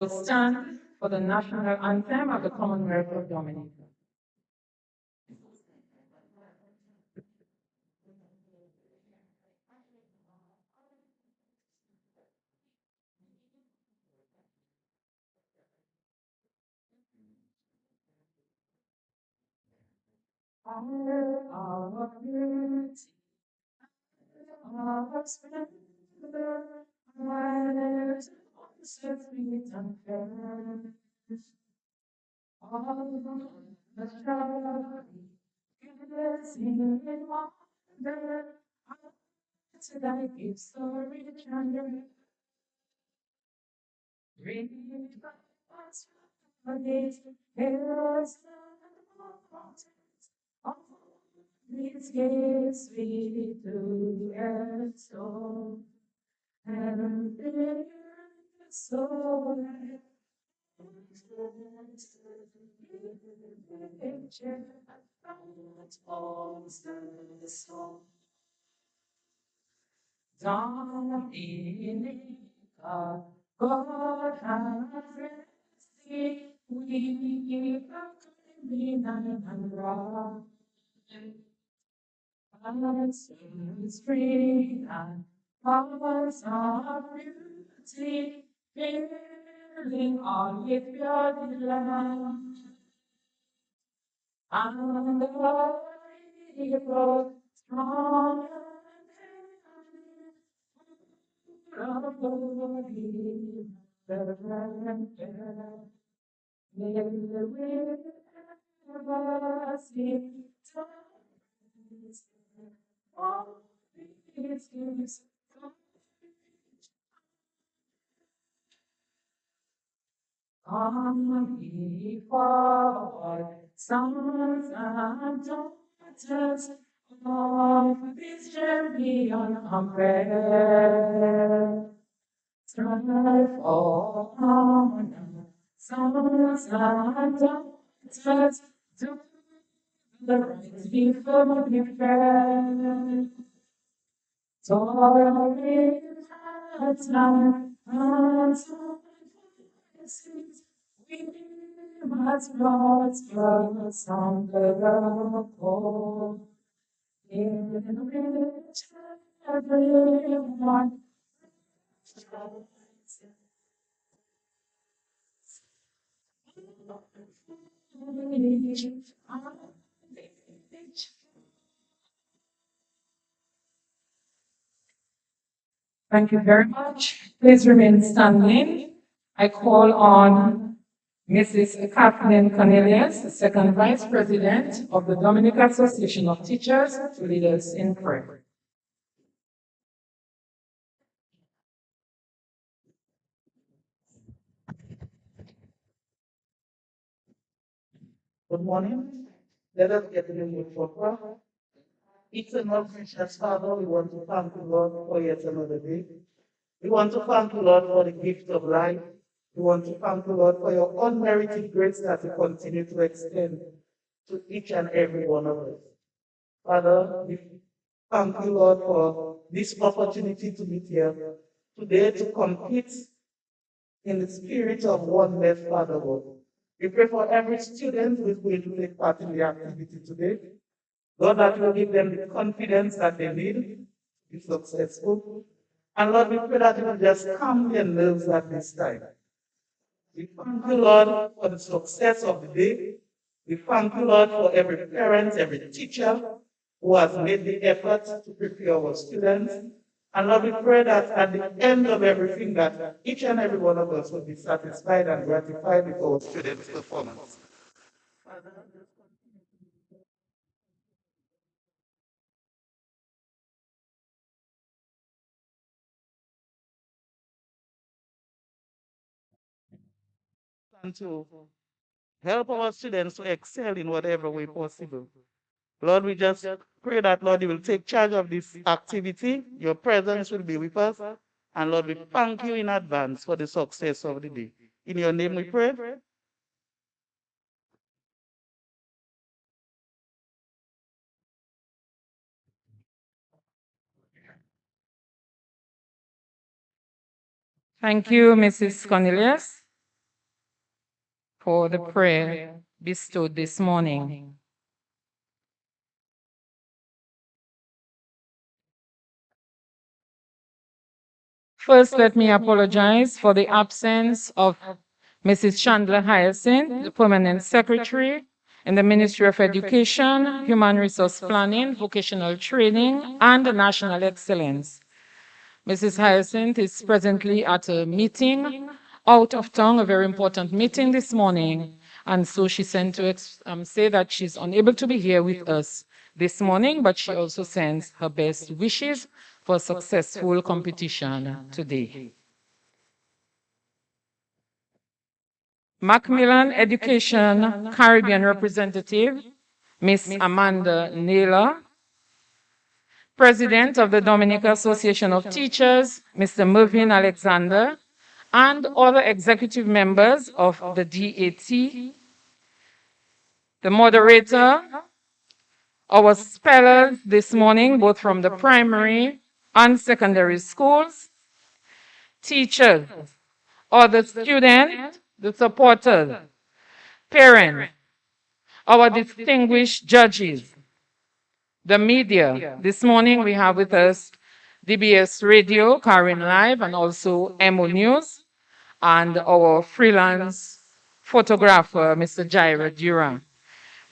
Stand for the national anthem of the Commonwealth of Dominica. Our beauty, our splendor, our set sweet and fair. All the joy, gazing in wonder, to thy gifts so rich and rare. Read by us for these hills and mountains, all these gifts we do extol, and their soul picture that holds the soul. Dominica, God has rested, we proclaim and rise. Answers free and powers of beauty, filling all with pure delight. And the people strong and of glory, the grandeur, may we ever see all these gifts. Come ye forward, sons and daughters of this champion unfair. Strive for honor, sons and daughters, do the right before the fair. Toiling at night and sacrifices, we must prosper some miracle in which everyone strives. Thank you very much. Please remain standing. I call on Mrs. Kathleen Cornelius, the second Vice President of the Dominica Association of Teachers, to lead us in prayer. Good morning. Let us get in the mood for prayer. Eternal gracious Father, we want to thank you, Lord, for yet another day. We want to thank you, Lord, for the gift of life. We want to thank you, Lord, for your unmerited grace that you continue to extend to each and every one of us. Father, we thank you, Lord, for this opportunity to meet here today to compete in the spirit of oneness, Father God. We pray for every student who is going to take part in the activity today. Lord, that will give them the confidence that they need to be successful. And Lord, we pray that you will just calm their nerves at this time. We thank you, Lord, for the success of the day. We thank you, Lord, for every parent, every teacher who has made the effort to prepare our students. And Lord, we pray that at the end of everything, that each and every one of us will be satisfied and gratified with our students' performance. And to help our students to excel in whatever way possible. Lord, we just pray that, Lord, you will take charge of this activity. Your presence will be with us. And Lord, we thank you in advance for the success of the day. In your name we pray. Thank you, Mrs. Cornelius. for the prayer bestowed this morning. First, let me apologize for the absence of Mrs. Chandler Hyacinth, the Permanent Secretary in the Ministry of Education, Human Resource Planning, Vocational Training, and National Excellence. Mrs. Hyacinth is presently at a meeting out of town, a very important meeting this morning, and so she sent to say that she's unable to be here with us this morning, but she also sends her best wishes for successful competition today. Macmillan Education Caribbean representative, Miss Amanda Naylor, President of the Dominica Association of Teachers, Mr. Mervyn Alexander, and other executive members of the DAT, the moderator, our spellers this morning, both from the primary and secondary schools, teachers, other students, the supporters, parents, our distinguished judges, the media. This morning we have with us DBS Radio, Karen Live, and also MO News, and our freelance photographer, Mr. Jaira Duran.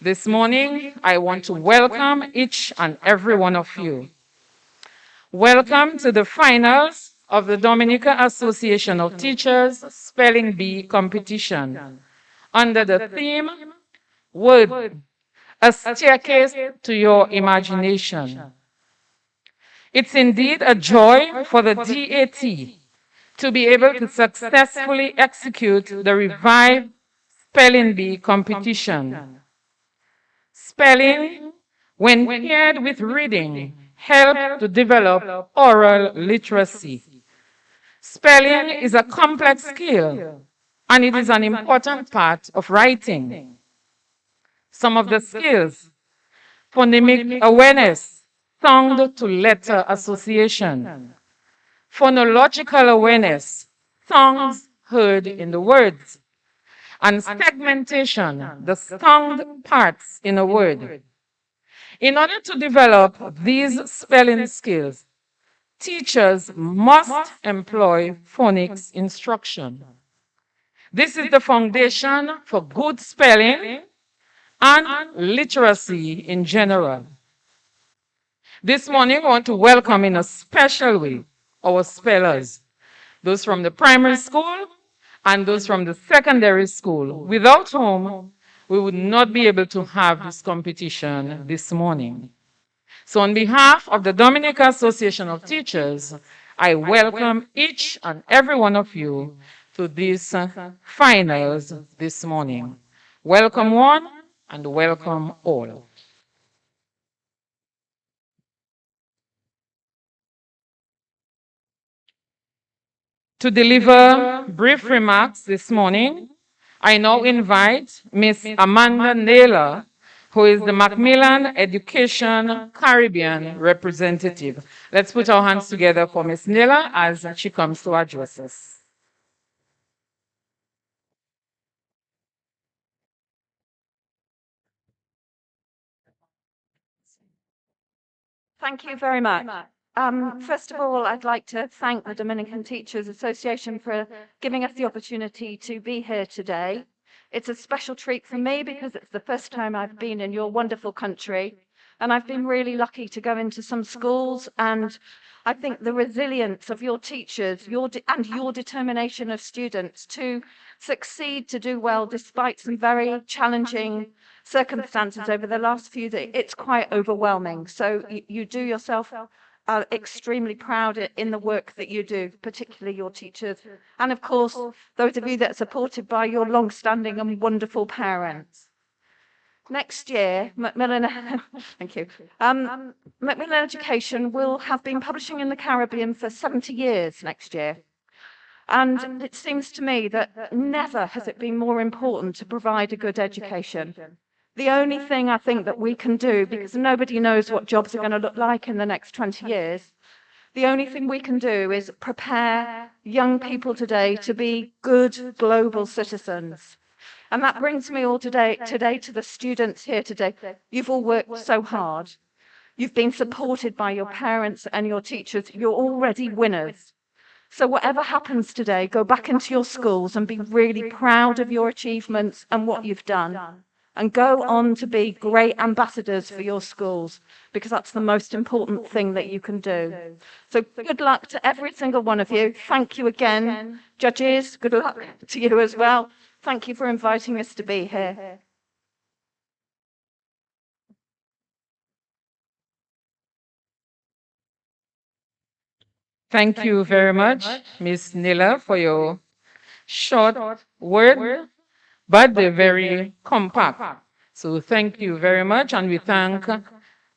This morning, I want to welcome each and every one of you. Welcome to the finals of the Dominica Association of Teachers Spelling Bee competition under the theme, Word, a staircase to your imagination. It's indeed a joy for the DAT to be able to successfully execute the revived Spelling Bee competition. Spelling, when paired with reading, helps to develop oral literacy. Spelling is a complex skill, and it is an important part of writing. Some of the skills: phonemic awareness, sound to letter association; phonological awareness, songs heard in the words; and segmentation, the sound parts in a word. In order to develop these spelling skills, teachers must employ phonics instruction. This is the foundation for good spelling and literacy in general. This morning, I want to welcome in a special way our spellers, those from the primary school and those from the secondary school, without whom we would not be able to have this competition this morning. So on behalf of the Dominica Association of Teachers, I welcome each and every one of you to these finals this morning. Welcome one and welcome all. To deliver brief remarks this morning, I now invite Miss Amanda Naylor, who is the Macmillan Education Caribbean representative. Let's put our hands together for Miss Naylor as she comes to address us. Thank you very much. First of all, I'd like to thank the Dominican Teachers Association for giving us the opportunity to be here today. It's a special treat for me because it's the first time I've been in your wonderful country, and I've been really lucky to go into some schools, and I think the resilience of your teachers, and your determination of students to succeed, to do well despite some very challenging circumstances over the last few days, it's quite overwhelming. So you do yourself extremely proud in the work that you do, particularly your teachers. And of course, those of you that are supported by your long-standing and wonderful parents. Next year, Macmillan, thank you. Macmillan Education will have been publishing in the Caribbean for 70 years next year. And it seems to me that never has it been more important to provide a good education. The only thing I think that we can do, because nobody knows what jobs are going to look like in the next 20 years, the only thing we can do is prepare young people today to be good global citizens. And that brings me all today to the students here today. You've all worked so hard. You've been supported by your parents and your teachers. You're already winners. So whatever happens today, go back into your schools and be really proud of your achievements and what you've done. And go on to be great ambassadors for your schools, because that's the most important thing that you can do. So good luck to every single one of you. Thank you again. Judges, good luck to you as well. Thank you for inviting us to be here. Thank you very much, Miss Nilla, for your short word, but they're very compact. So thank you very much, and we thank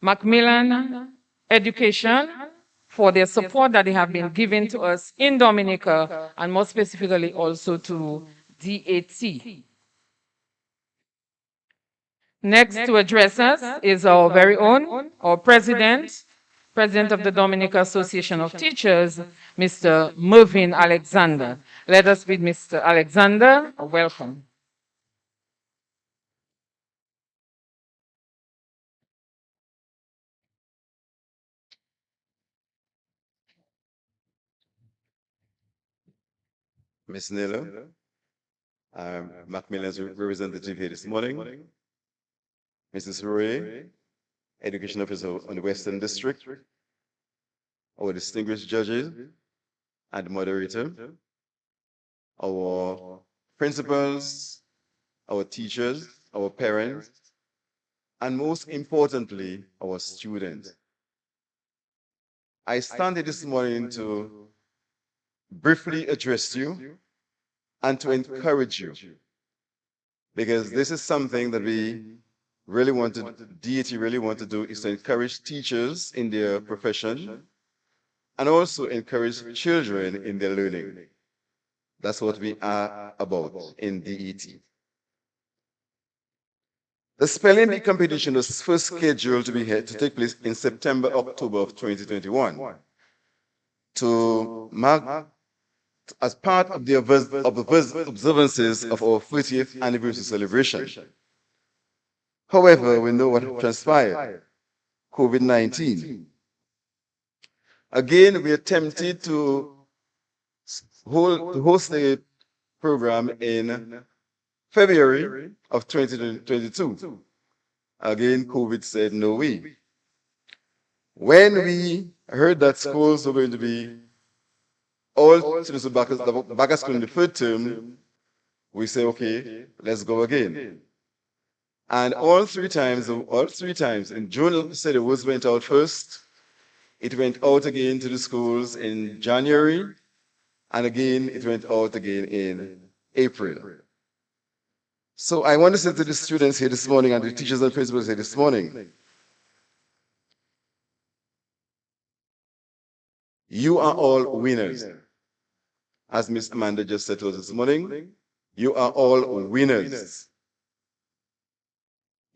Macmillan Education for their support that they have been giving to us in Dominica, and more specifically also to DAT. Next to address us is our very own, our President of the Dominica Association of Teachers, Mr. Mervyn Alexander. Let us bid Mr. Alexander a welcome. Ms. Naylor, I'm Macmillan's representative here this morning. Mrs. Roy, Education Officer on the Western District, our distinguished judges and moderator, our principals, our teachers, our parents, and most importantly, our students. I stand here this morning to briefly address you and to encourage you, because this is something that we really want to, DAT really want to do, is to encourage teachers in their profession and also encourage children in their learning. That's what we are about in DET. The spelling bee competition was first scheduled to take place in September, October of 2021 to mark as part of the observances of our 30th anniversary celebration. However, we know what transpired, COVID-19. Again, we attempted to host a program in February of 2022. Again, COVID said no way. When we heard that schools were going to be all students back at school in the third term, we said, okay, let's go again. And all three times, in June, said it was went out first. It went out again to the schools in January, and again, it went out again in April. So I want to say to the students here this morning and the teachers and principals here this morning, you are all winners. As Miss Amanda just said to us this morning, you are all winners.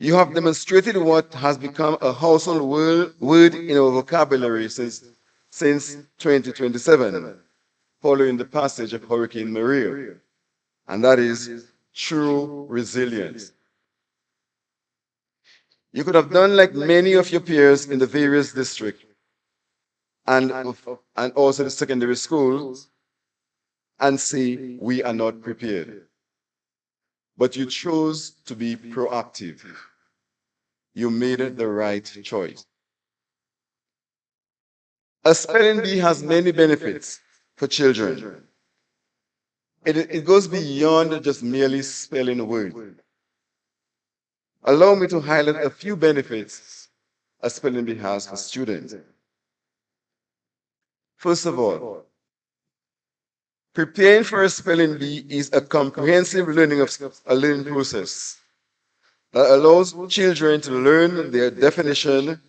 You have demonstrated what has become a household word in our vocabulary since 2027, following the passage of Hurricane Maria, and that is true resilience. You could have done like many of your peers in the various districts and also the secondary schools and say, we are not prepared. But you chose to be proactive. You made the right choice. A spelling bee has many benefits for children. It goes beyond just merely spelling a word. Allow me to highlight a few benefits a spelling bee has for students. First of all, preparing for a spelling bee is a comprehensive learning process that allows children to learn their definition,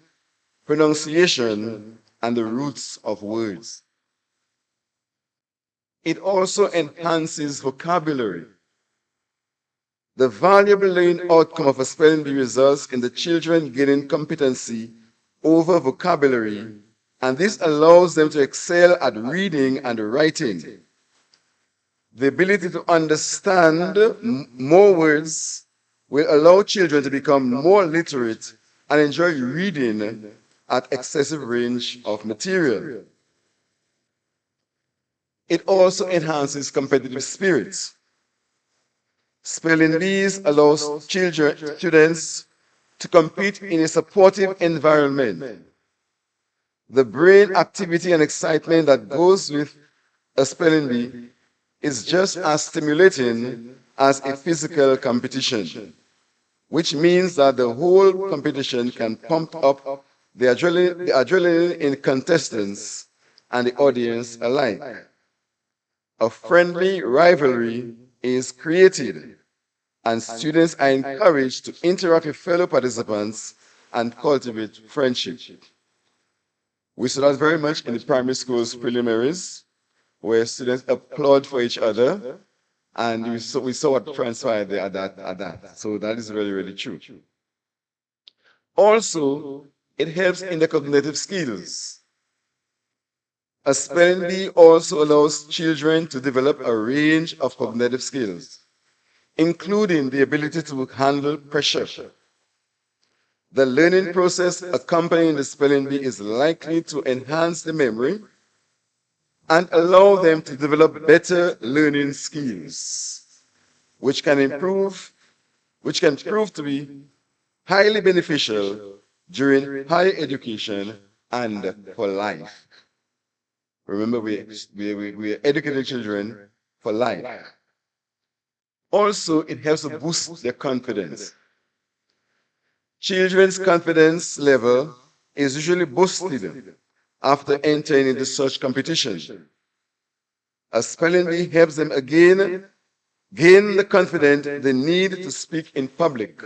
pronunciation, and the roots of words. It also enhances vocabulary. The valuable learning outcome of a spelling bee results in the children gaining competency over vocabulary, and this allows them to excel at reading and writing. The ability to understand more words will allow children to become more literate and enjoy reading at excessive range of material. It also enhances competitive spirits. Spelling bees allows students to compete in a supportive environment. The brain activity and excitement that goes with a spelling bee is just as stimulating as a physical competition, which means that the whole competition can pump up the adrenaline in contestants and the audience alike. A friendly rivalry is created, and students are encouraged to interact with fellow participants and cultivate friendship. We saw that very much in the primary school's preliminaries, where students applaud for each other, and we saw what transpired there at that. So that is really, really true. Also, it helps in the cognitive skills. A spelling bee also allows children to develop a range of cognitive skills, including the ability to handle pressure. The learning process accompanying the spelling bee is likely to enhance the memory and allow them to develop better learning skills, which can prove to be highly beneficial during higher education and for life. Remember, we are educating children for life. Also, it helps to boost their confidence. Children's confidence level is usually boosted after entering into such competition. A spelling bee helps them again gain the confidence they need to speak in public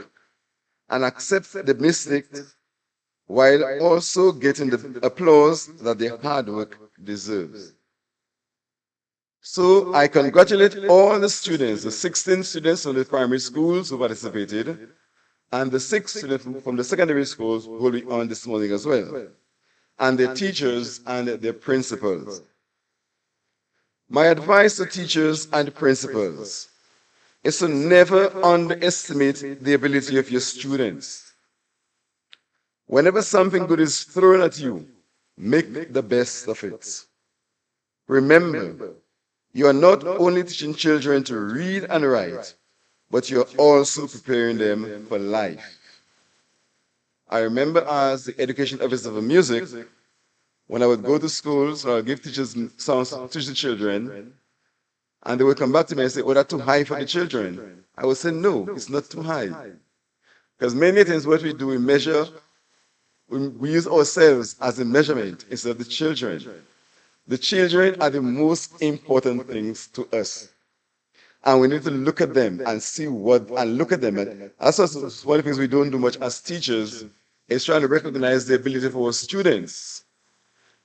and accept the mistakes while also getting the applause that their hard work deserves. So I congratulate all the students, the 16 students from the primary schools who participated, and the 6 students from the secondary schools who will be on this morning as well, and their teachers and their principals. My advice to teachers and principals is to never underestimate the ability of your students. Whenever something good is thrown at you, make the best of it. Remember, you are not only teaching children to read and write, but you're also preparing them for life. I remember as the education officer for music, when I would go to schools, I would give teachers songs to teach the children, and they would come back to me and say, "Oh, that's too high for the children." I would say, "No, it's not too high." Because many things what we do, we measure, we use ourselves as a measurement instead of the children. The children are the most important things to us. And we need to look at them and see and look at them. And that's one of the things we don't do much as teachers, is trying to recognize the ability of our students.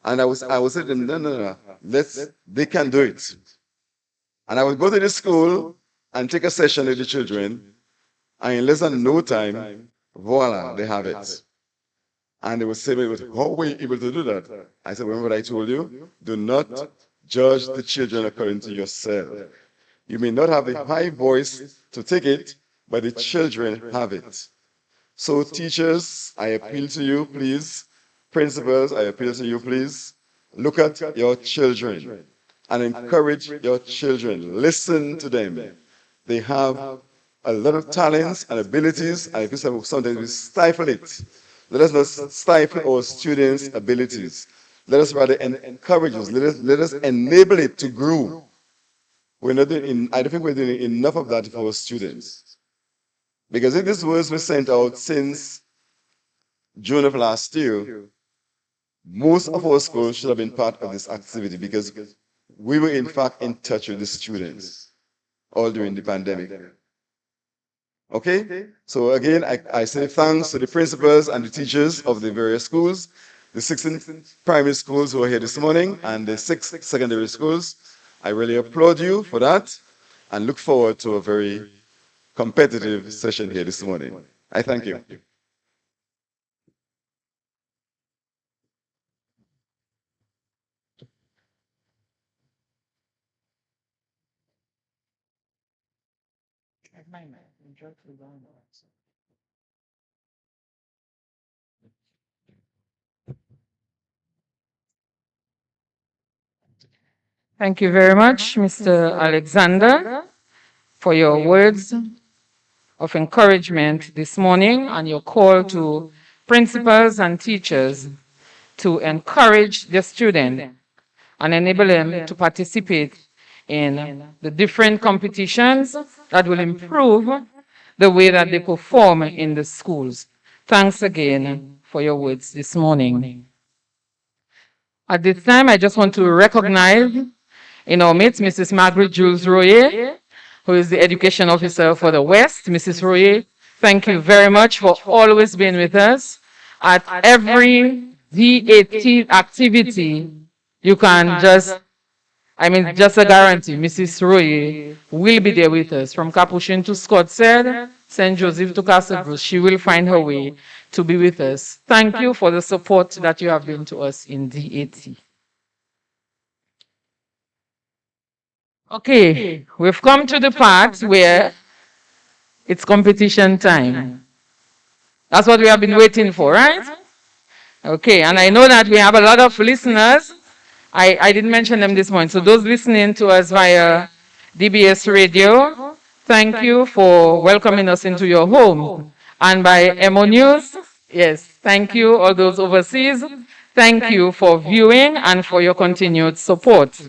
And I would say to them, no, no, no, they can do it. And I would go to the school and take a session with the children, and in less than no time, voila, they have it. And they would say, how were you able to do that? I said, remember what I told you? Do not judge the children according to yourself. You may not have a high voice to take it, but the children have it. So teachers, I appeal to you, please. Principals, I appeal to you, please. Look at your children and encourage your children. Listen to them. They have a lot of talents and abilities, and I feel sometimes we stifle it. Let us not stifle our students' abilities. Let us rather encourage us. Let us enable it to grow. I don't think we're doing enough of that for our students. Because if these words were sent out since June of last year, most of our schools should have been part of this activity because we were in fact in touch with the students all during the pandemic. Okay? So again, I say thanks to the principals and the teachers of the various schools, the 16 primary schools who are here this morning, and the 6 secondary schools. I really applaud you for that and look forward to a very competitive session here this morning. I thank you. Thank you very much, Mr. Alexander, for your words of encouragement this morning and your call to principals and teachers to encourage the student and enable them to participate in the different competitions that will improve the way that they perform in the schools. Thanks again for your words this morning. At this time, I just want to recognize in our midst Mrs. Margaret Jules Royer, who is the Education Officer for the West. Mrs. Royer, thank you very much for always being with us. At every DAT activity, you can just a guarantee, Mrs. Royer will be there with us. From Capuchin to Scott said, St. Joseph to Castle Bruce, she will find her way to be with us. Thank you for the support that you have been to us in DAT. Okay, we've come to the part where it's competition time. That's what we have been waiting for, right? Okay, and I know that we have a lot of listeners. I didn't mention them this morning. So those listening to us via DBS Radio, thank you for welcoming us into your home. And by MO News, yes, thank you, all those overseas. Thank you for viewing and for your continued support.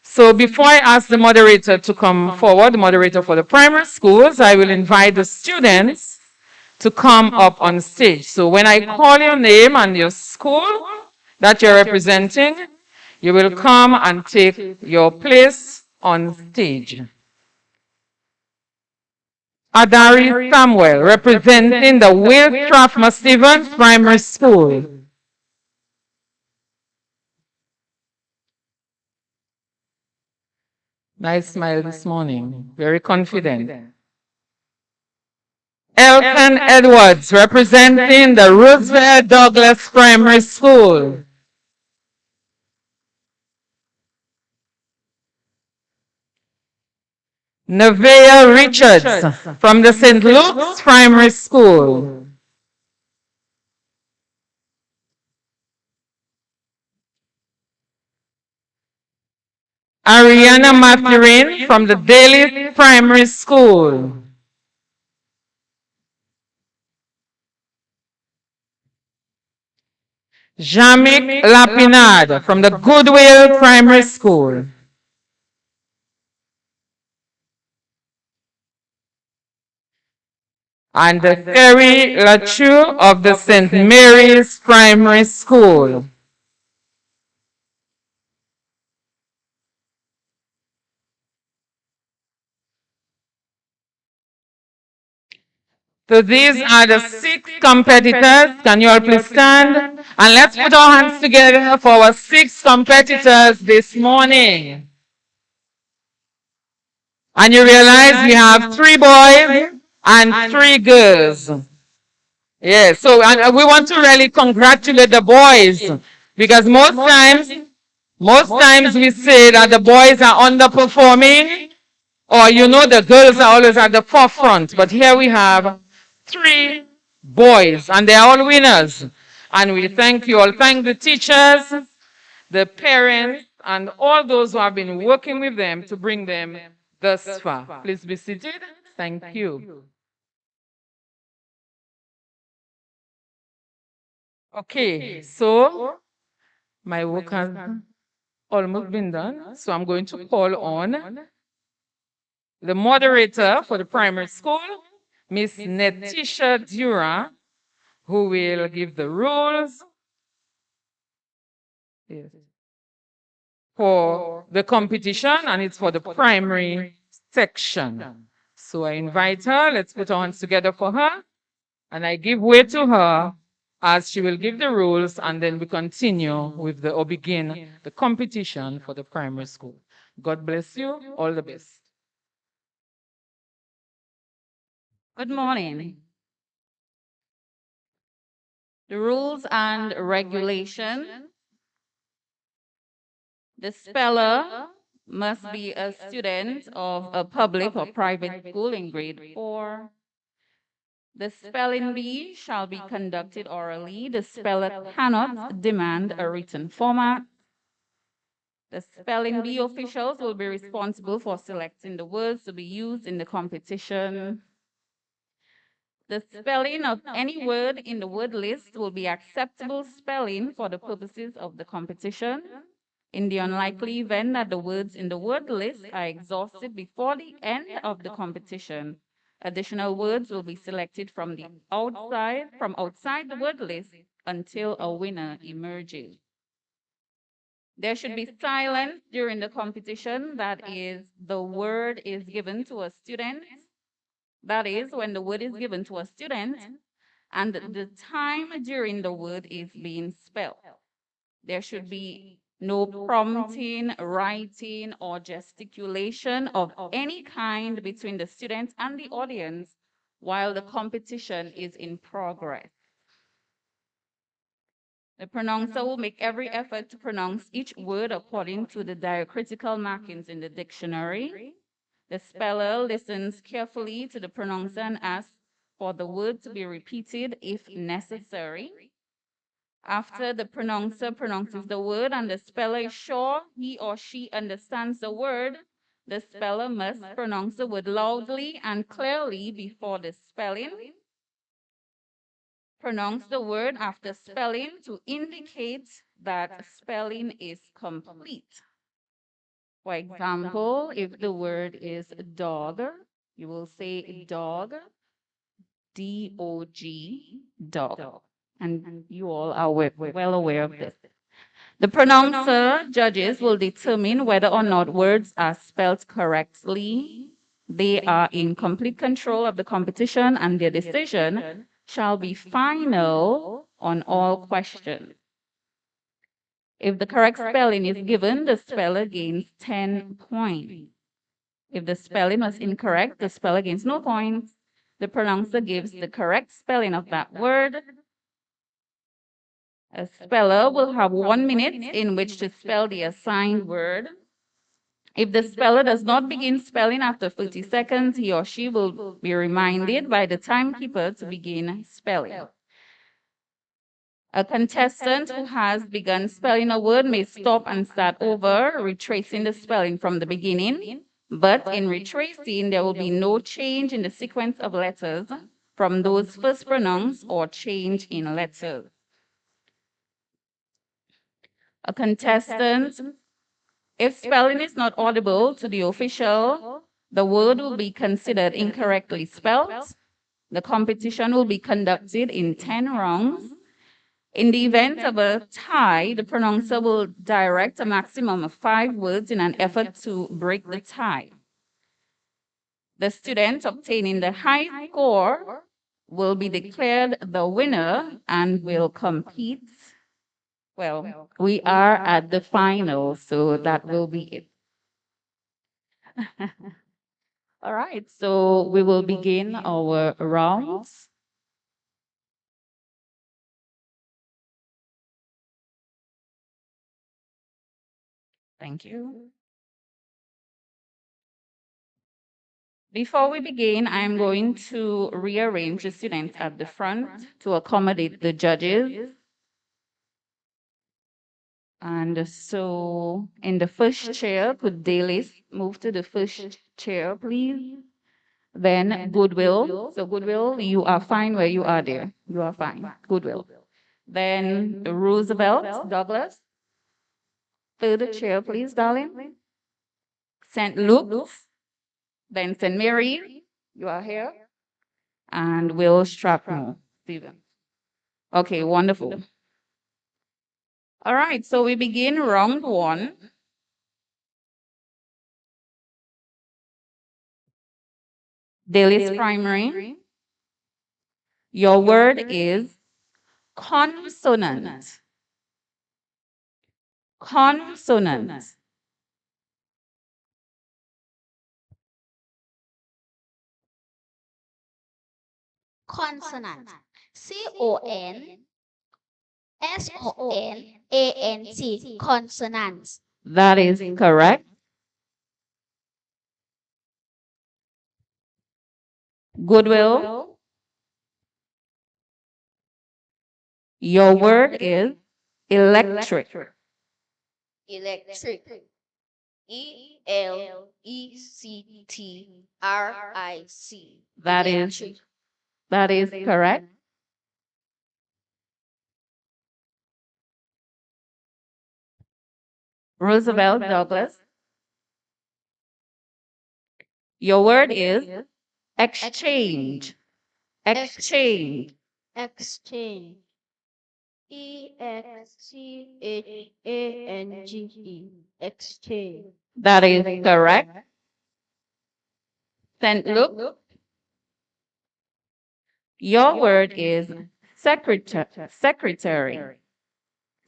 So before I ask the moderator to come forward, the moderator for the primary schools, I will invite the students to come up on stage. So when I call your name and your school that you're representing, you will come and take your place on stage. Adari Samuel, representing the Will Strathmore Stevens Primary School. Nice smile this morning, very confident. Elton Edwards, representing the Roosevelt Douglas Primary School. Nevaeh Richards, from the St. Luke's Primary School. Ariana Mathurin, from the Daly Primary School. Jamik Lapinard, from the Goodwill Primary School. And Terry Lachu of the St. Mary's Primary School. So these are the 6 competitors. Can you all please stand? And let's put our hands together for our 6 competitors this morning. And you realize we have 3 boys and 3 girls. Yes, so and we want to really congratulate the boys because most times we say that the boys are underperforming or the girls are always at the forefront. But here we have 3 boys and they are all winners. And we thank you all. Thank the teachers, the parents, and all those who have been working with them to bring them thus far. Please be seated. Thank you. Okay, so my work has almost been done. So I'm going to call on the moderator for the primary school, Miss Netisha Dura, who will give the rules for the competition, and it's for the primary section. So I invite her. Let's put our hands together for her. And I give way to her as she will give the rules, and then we continue with or begin the competition for the primary school. God bless you. All the best. Good morning. The rules and regulation. The speller must be a student of a public or private school in grade 4. The spelling bee shall be conducted orally. The speller cannot demand a written format. The spelling bee officials will be responsible for selecting the words to be used in the competition. The spelling of any word in the word list will be acceptable spelling for the purposes of the competition. In the unlikely event that the words in the word list are exhausted before the end of the competition, additional words will be selected from outside the word list until a winner emerges. There should be silence during the competition. That is, the word is given to a student. That is, when the word is given to a student and the time during the word is being spelled. There should be no prompting, writing, or gesticulation of any kind between the student and the audience while the competition is in progress. The pronouncer will make every effort to pronounce each word according to the diacritical markings in the dictionary. The speller listens carefully to the pronouncer and asks for the word to be repeated if necessary. After the pronouncer pronounces the word and the speller is sure he or she understands the word, the speller must pronounce the word loudly and clearly before the spelling. Pronounce the word after spelling to indicate that spelling is complete. For example, if the word is dog, you will say dog, D-O-G, dog. And you all are well aware of this. The pronouncer judges will determine whether or not words are spelled correctly. They are in complete control of the competition, and their decision shall be final on all questions. If the correct spelling is given, the speller gains 10 points. If the spelling was incorrect, the speller gains no points. The pronouncer gives the correct spelling of that word. A speller will have 1 minute in which to spell the assigned word. If the speller does not begin spelling after 30 seconds, he or she will be reminded by the timekeeper to begin spelling. A contestant who has begun spelling a word may stop and start over, retracing the spelling from the beginning. But in retracing, there will be no change in the sequence of letters from those first pronounced or change in letters. A contestant, if spelling is not audible to the official, the word will be considered incorrectly spelled. The competition will be conducted in 10 rounds. In the event of a tie, the pronouncer will direct a maximum of 5 words in an effort to break the tie. The student obtaining the high score will be declared the winner and will compete. Well, we are at the final, so that will be it. All right, so we will begin our rounds. Thank you. Before we begin, I'm going to rearrange the students at the front to accommodate the judges. And so in the first chair, could Dalis move to the first chair, please? Then Goodwill. So Goodwill, you are fine where you are there. You are fine. Goodwill. Then Roosevelt, Douglas. Third chair, please, darling. St. Luke's. Then St. Mary, you are here. And Will Strathmore, Stephen. Okay, wonderful. All right, so we begin round 1. Daly's primary. Your word is consonant. Consonant. Consonant. Consonant. That is correct. Goodwill, your word is electric. Electric. Electric. That is that is correct. Roosevelt Douglas, your word is exchange. Exchange. Exchange. Exchange. Exchange. That is correct. St. Luke, your word is secretary. Secretary.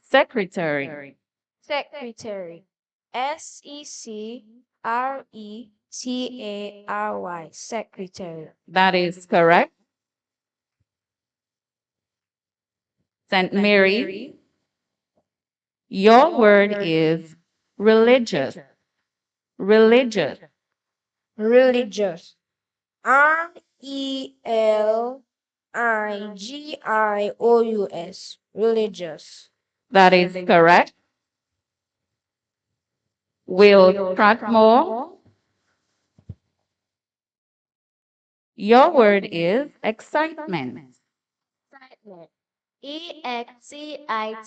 Secretary. Secretary. Secretary. Secretary. That is correct. St. Mary, your word is religious. Religious. Religious. Religious. Religious. That is correct. Will Strathmore, your word is excitement. Excitement. Excitement.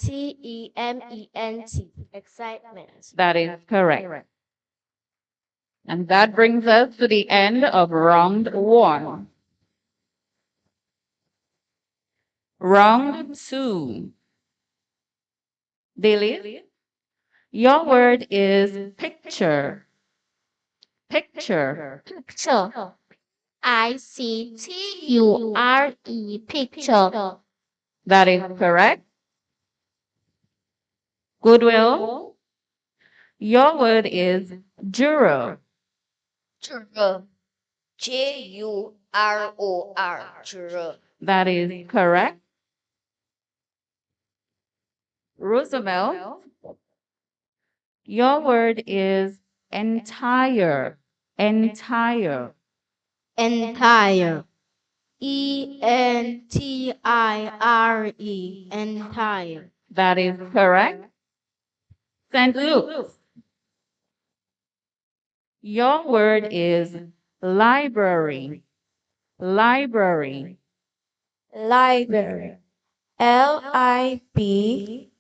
Excitement. That is correct. And that brings us to the end of round one. Round two. Daily, your word is picture. Picture. Picture. Picture. That is correct. Goodwill, your word is juror. Juror. Juror. Juror. That is correct. Roosevelt, your word is entire. Entire. Entire. Entire. Entire. That is correct. St. Luke, your word is library. Library. Library. Library.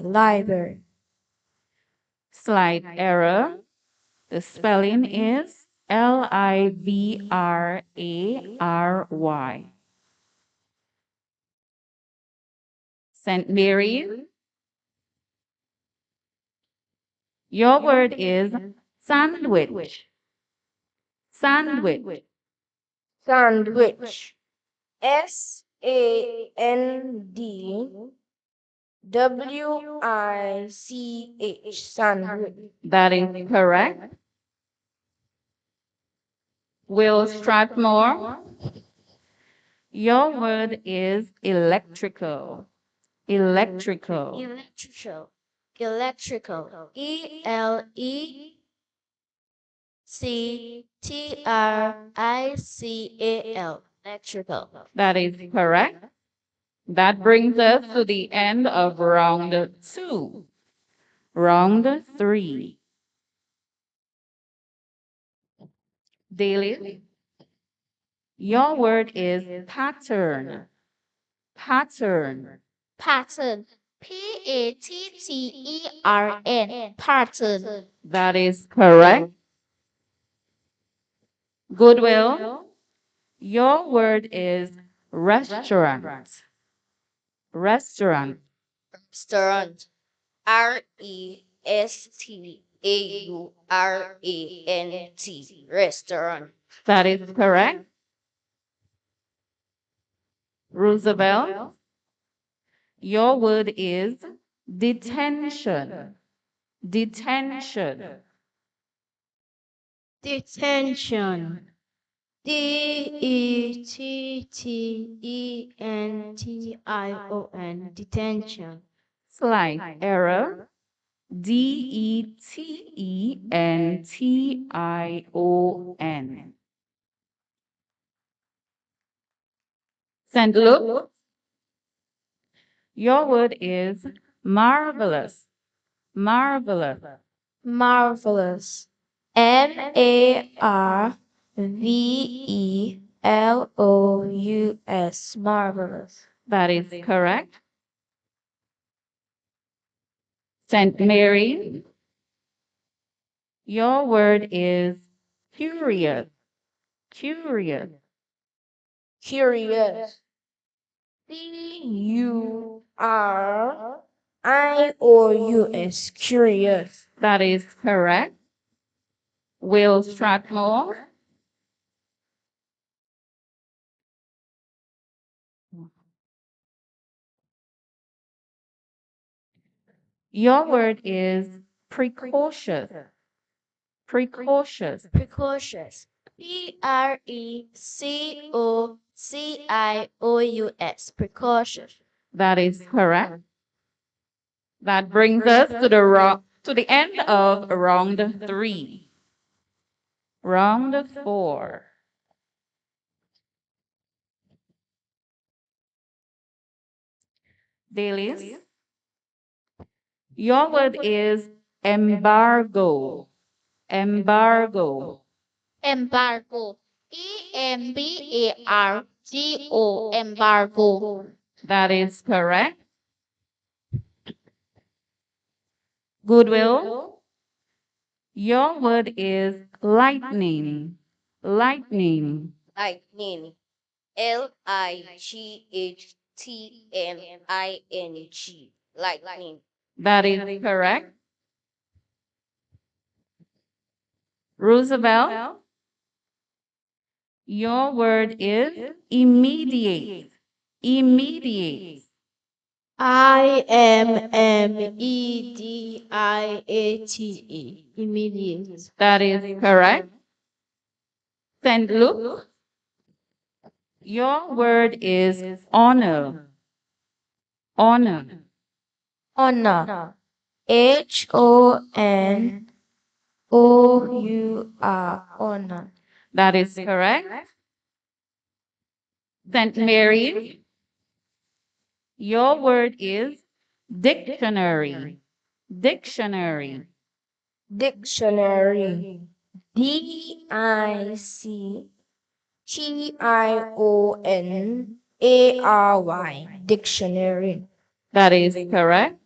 Library. Slight error. The spelling is Library. St. Mary, your word is sandwich. Sandwich. Sandwich. Sandwich. Sandwich. That is correct. Will Strathmore, your word is electrical. Electrical. Electrical. Electrical. Electrical. Electrical. That is correct. That brings us to the end of round two. Round three. Daily, your word is pattern. Pattern. Pattern. Pattern. Pattern. That is correct. Goodwill, your word is restaurant. Restaurant. Restaurant. Restaurant. Restaurant. That is correct. Roosevelt, your word is detention. Detention. Detention. Detention. Detention. Slight error. Detention. St. Luke, your word is marvelous. Marvelous. Marvelous. Marvelous. Marvelous. That is correct. St. Mary, your word is curious. Curious. Curious. Curious. Curious. That is correct. Will Strathmore, your word is precocious. Precocious. Precocious. Precocious. Precocious. That is correct. That brings us to the end of round 3. Round 4. Dailies, your word is embargo. Embargo. Embargo. Embargo. Embargo. That is correct. Goodwill, your word is lightning. Lightning. Lightning. Lightning. Lightning. That is correct. Roosevelt, your word is immediate. Immediate. Immediate. Immediate. That is correct. St. Luke, your word is honor. Honor. Honor. Honor. Honor. That is correct. St. Mary's, your word is dictionary. Dictionary. Dictionary. Dictionary. Dictionary. That is correct.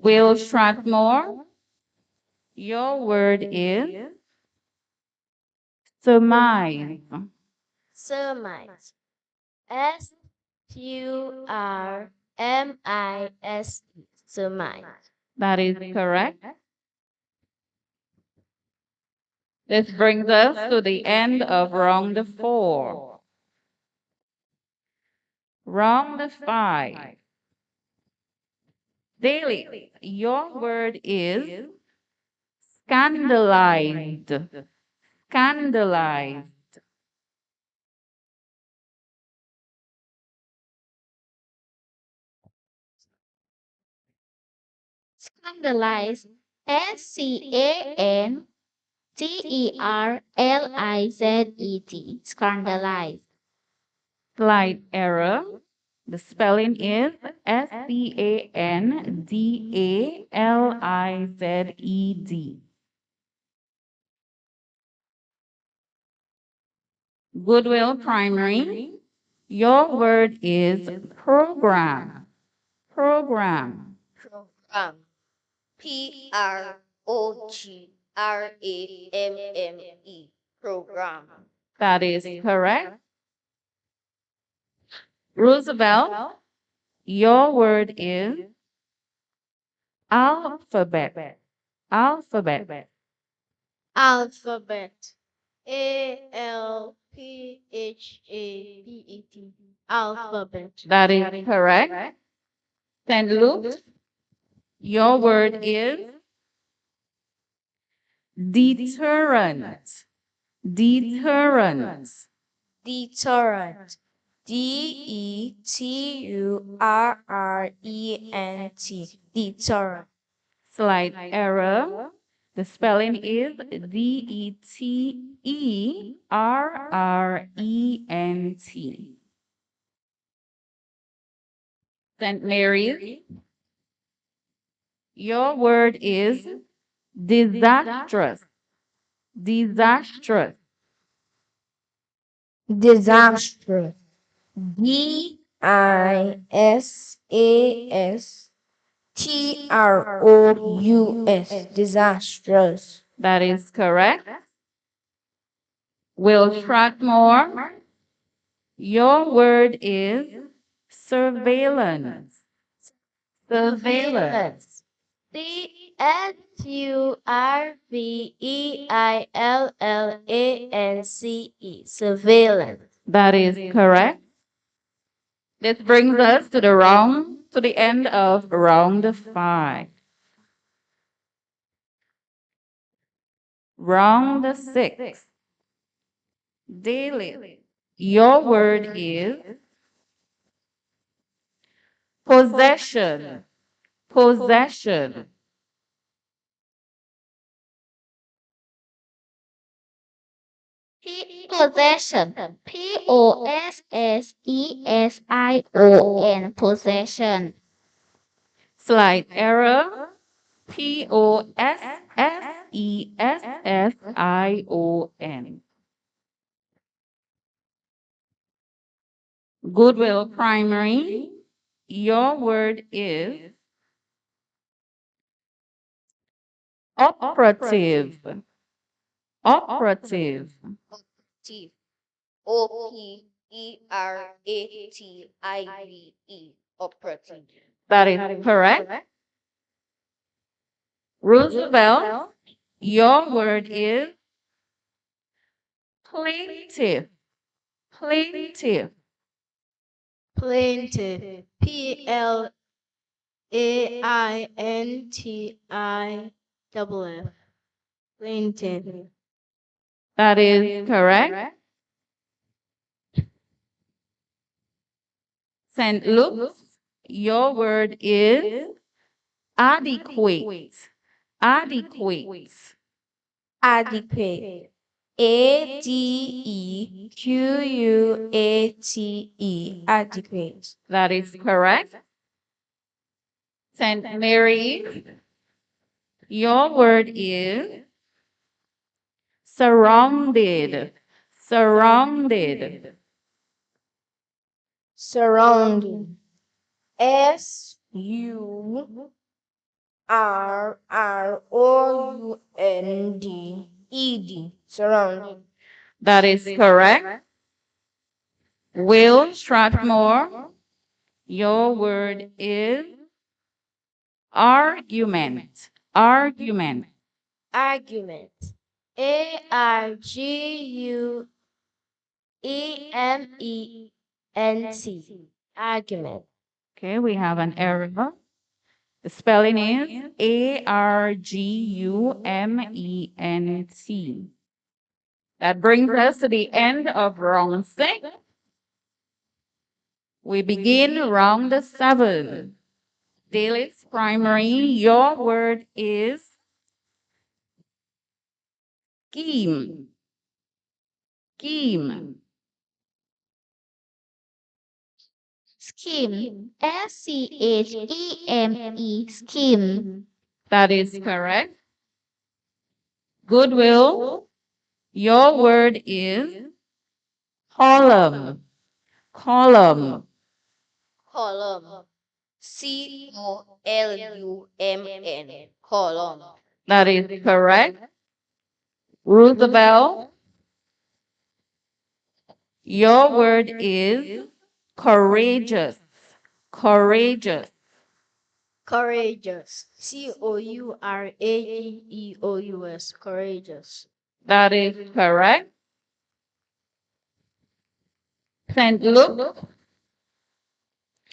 Will Strathmore, your word is surmise. Surmise. Surmise. Surmise. That is correct. This brings us to the end of round 4. Round 5. Daily, your word is scandalized. Scandalized. Scandalize. Scandalized. Scandalize. Slight error. The spelling is Scandalized. Goodwill Primary, your word is program. Program. Program. Programme. Program. That is correct. Roosevelt, your word is alphabet. Alphabet. Alphabet. Alphabet. Alphabet. That is correct. St. Luke, your word is deterrent. Deterrent. Deterrent. Deterrent. Deterrent. Slight error. The spelling is Deterrent. St. Mary's, your word is disastrous. Disastrous. Disastrous. Disastrous. Disastrous. That is correct. Will Strathmore, your word is surveillance. Surveillance. Surveillance. Surveillance. That is correct. This brings us to the end of round 5. Round 6. Daily. Your word is possession. Possession. Possession. Possession. Possession. Slight error. Possession. Goodwill Primary. Your word is operative. Operative. Operative. Operative. Operative. That is correct. Roosevelt, your word is plaintiff. Plaintiff. Plaintiff. Plaintiff. Plaintiff. That is correct. St. Luke's, your word is adequate. Adequate. Adequate. Adequate. Adequate. That is correct. St. Mary's, your word is surrounded. Surrounded. Surrounding. Surrounded. Surrounding. That is correct. Will Strathmore, your word is argument. Argument. Argument. Argument. Argument. Okay, we have an error. The spelling is argument. That brings us to the end of round 6. We begin round 7. Dalis Primary, your word is scheme. Scheme. Scheme. Scheme. That is correct. Goodwill, your word is column. Column. Column. Column. That is correct. Roosevelt, your word is courageous. Courageous. Courageous. Courageous. Courageous. That is correct. St. Luke,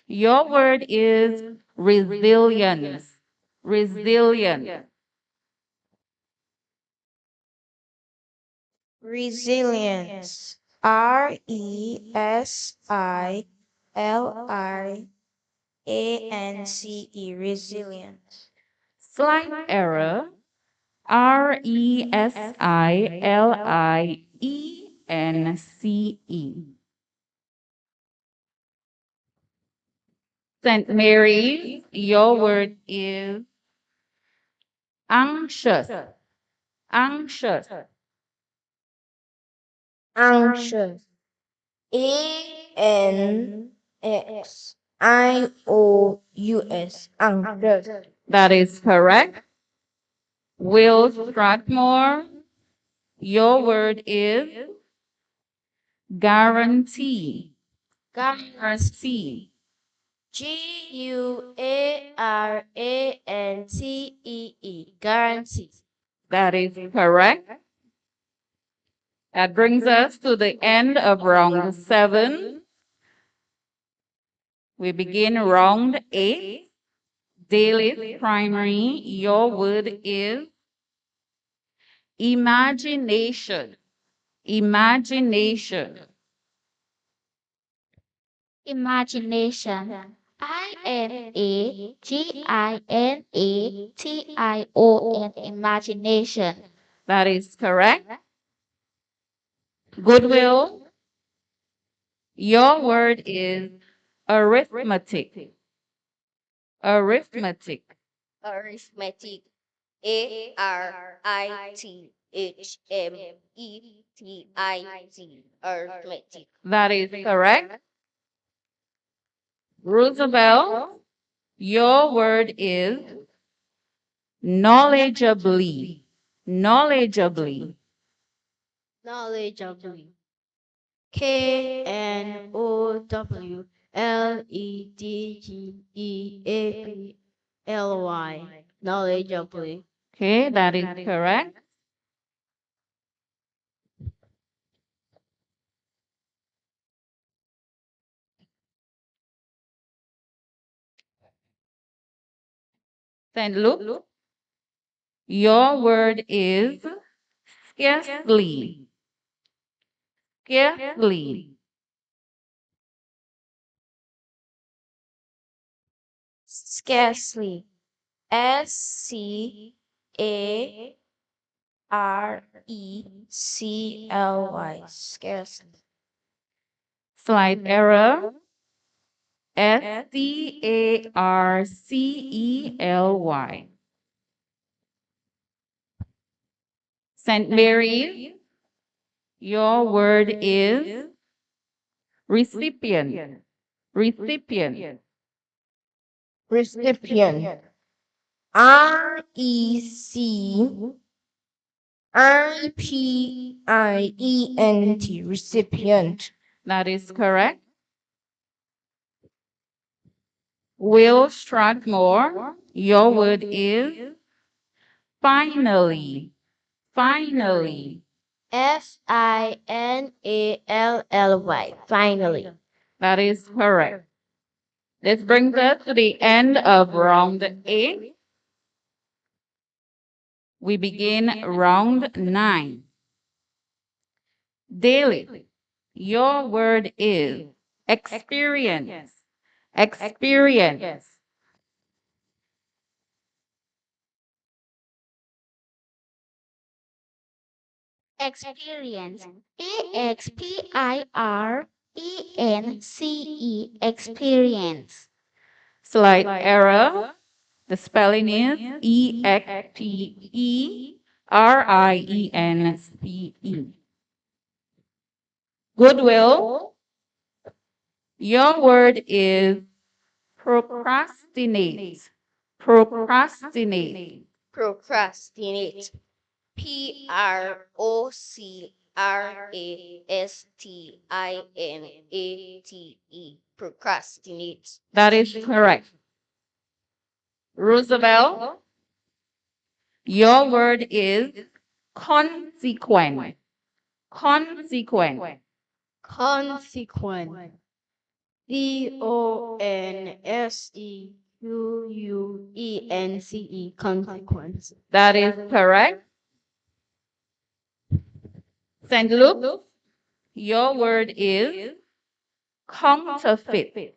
your word is resilience. Resilience. Resilience. Resilience. Resilience. Slight error. Resilience. St. Mary's, your word is anxious. Anxious. Anxious. Anxious. Anxious. That is correct. Will Strathmore, your word is guarantee. Guarantee. Guarantee. Guarantee. That is correct. That brings us to the end of round 7. We begin round 8. Daily primary, your word is imagination. Imagination. Imagination. Imagination. Imagination. That is correct. Goodwill, your word is arithmetic. Arithmetic. Arithmetic. Arithmetic. Arithmetic. That is correct. Roosevelt, your word is knowledgeably. Knowledgeably. Knowledgeably. Knowledgeably. Knowledgeably. Okay, that is correct. Then look, your word is scarcely. Scarcely. Scarcely. Scarcely. Scarcely. Slight error. Scarcely. St. Mary's, your word is recipient. Recipient. Recipient. Recipient. Recipient. That is correct. Will Strathmore, your word is finally. Finally. Finally. Finally. That is correct. This brings us to the end of round 8. We begin round 9. Daily, your word is experience. Experience. Experience. Experience. Slight error. The spelling is Experrience. Goodwill, your word is procrastinate. Procrastinate. Procrastinate. Procrastinate. Procrastinate. That is correct. Roosevelt, your word is consequent. Consequent. Consequent. Consequence. Consequence. That is correct. St. Luke, your word is counterfeit.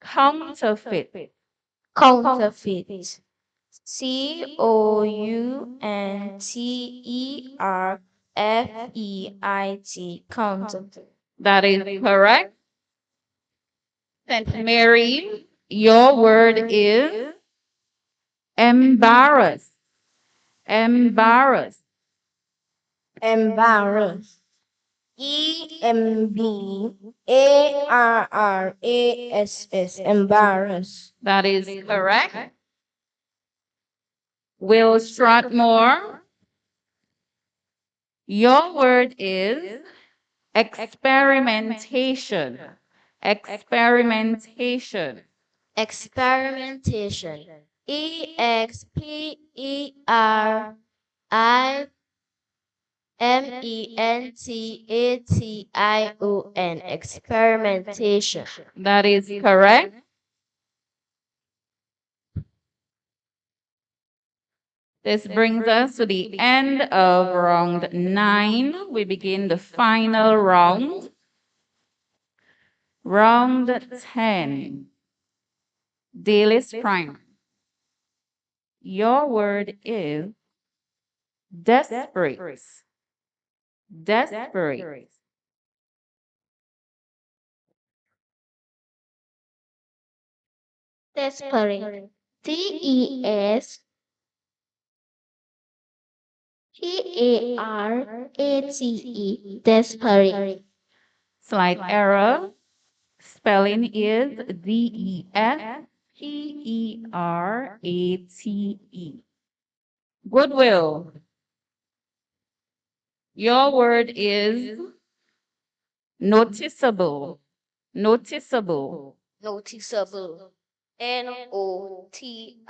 Counterfeit. Counterfeit. COUNTERFEIT. Content. That is correct. St. Mary, your word is embarrass. Embarrass. Embarrass. EMBARRASS. Embarrass. That is correct. Will Strathmore, your word is experimentation. Experimentation. Experimentation. EXPERImentation. Experimentation. That is correct. This brings us to the end of round 9. We begin the final round. Round 10. Daily Prime. Your word is desperate. Desperate. Desperate. DESPARATE. Desperate. Slight error. Spelling is DESPERATE. Goodwill. Your word is noticeable. Noticeable. Noticeable. NOTICEABLE.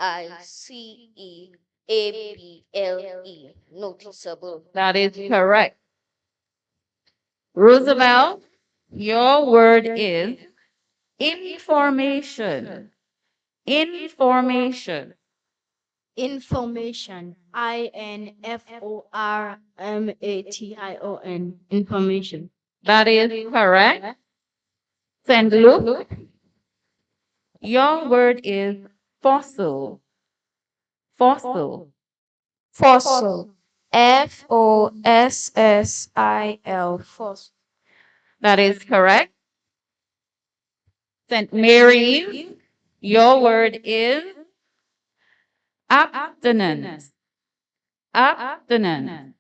Noticeable. That is correct. Roosevelt, your word is information. Information. Information. INFORMATION. Information. That is correct. St. Luke, your word is fossil. Fossil. Fossil. FOSSIL. Fossil. That is correct. St. Mary's, your word is abstinence. Abstinence.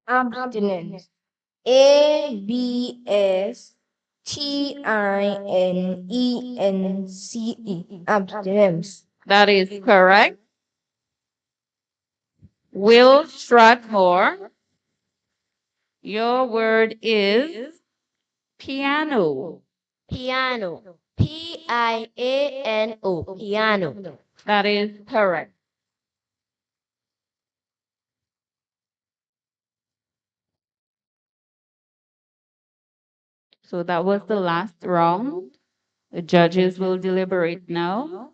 Abstinence. ABSTINENCE. Abstinence. That is correct. Will Strathmore, your word is piano. Piano. PIANO. Piano. That is correct. So that was the last round. The judges will deliberate now.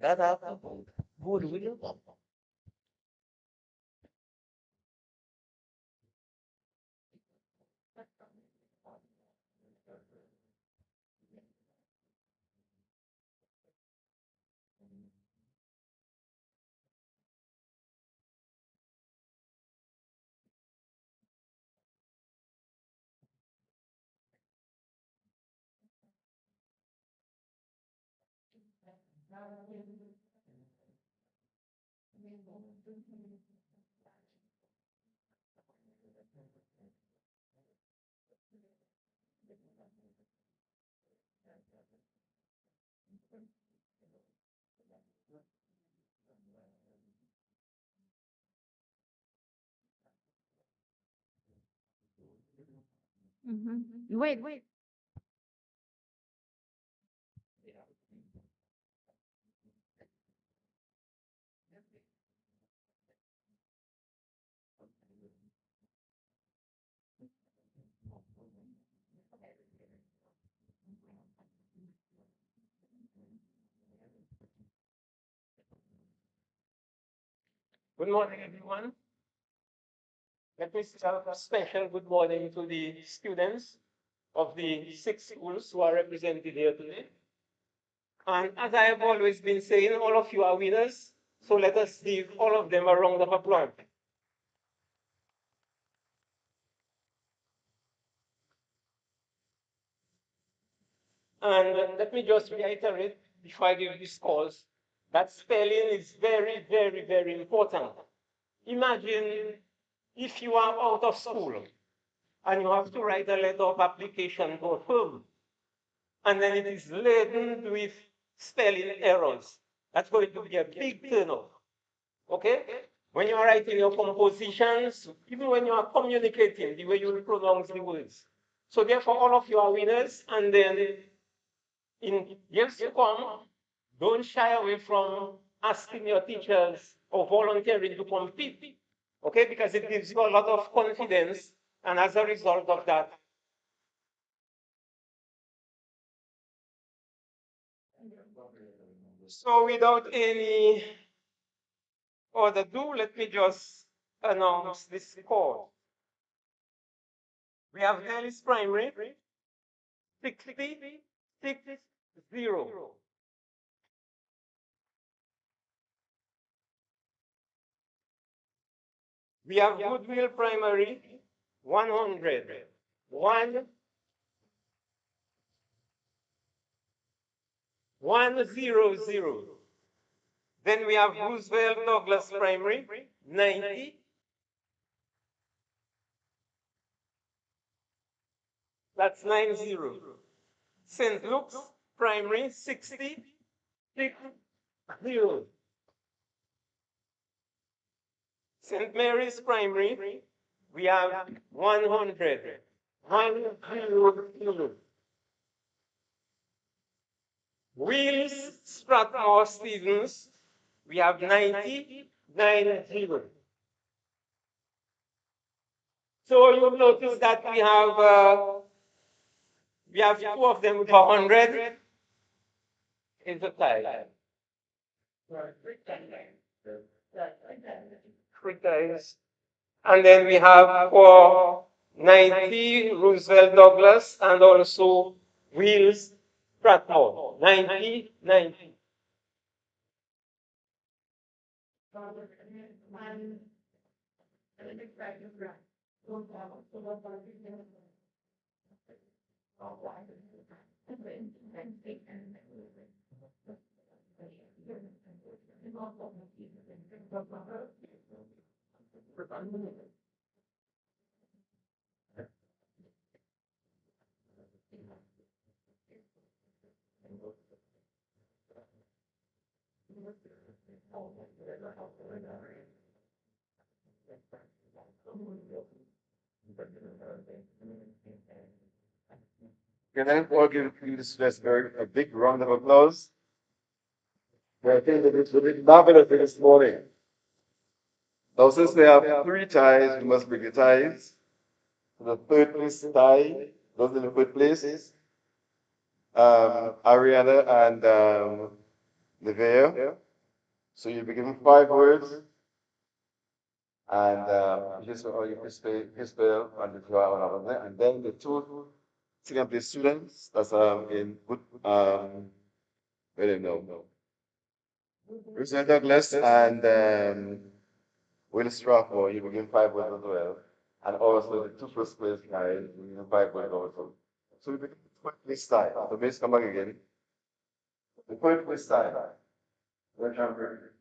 That happened. Good, will you? Wait. Good morning, everyone. Let me start a special good morning to the students of the 6 schools who are represented here today. And as I have always been saying, all of you are winners, so let us give all of them a round of applause. And let me just reiterate before I give these calls that spelling is very, very, very important. Imagine if you are out of school and you have to write a letter of application to a firm, and then it is laden with spelling errors. That's going to be a big turnoff. Okay? When you are writing your compositions, even when you are communicating, the way you will pronounce the words. So therefore, all of you are winners, and then in years to come, don't shy away from asking your teachers or volunteering to compete, okay? Because it gives you a lot of confidence, and as a result of that, so without any further ado, let me just announce this score. We have Dallas Primary, 60-0. We have Goodwill Primary, 100. 1-0. Then we have Roosevelt Douglas Primary, 90. That's 90. St. Luke's Primary, 60. 0. St. Mary's Primary, we have 100. 100. Wheels Strathmore Stevens, we have 90. 90. So you'll notice that we have two of them with 100. Is a tie. Three ties. And then we have for 90 Roosevelt Douglas and also Wheels Strathmore. 90, 90. Can I all give this Strasberg a big round of applause? I think that it's really marvelous this morning. Now, since we have three ties, we must bring the ties. The third place tie, those in the third place, Ariana and Nevea. So you'll be given 5 words, and just or you can spell on the draw on there, and then the two second place students that's in good I don't know. Richard Douglas and Will Strathmore, you begin 5 words as well. And also the two first place guys, you begin 5 words also. So we begin the third place tie. So please come back again. The third place tie. Which I'm very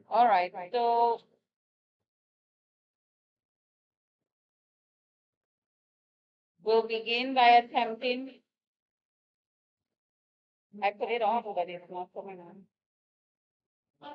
All right. So we'll begin by attempting. I put it on, but it's not coming on. Huh?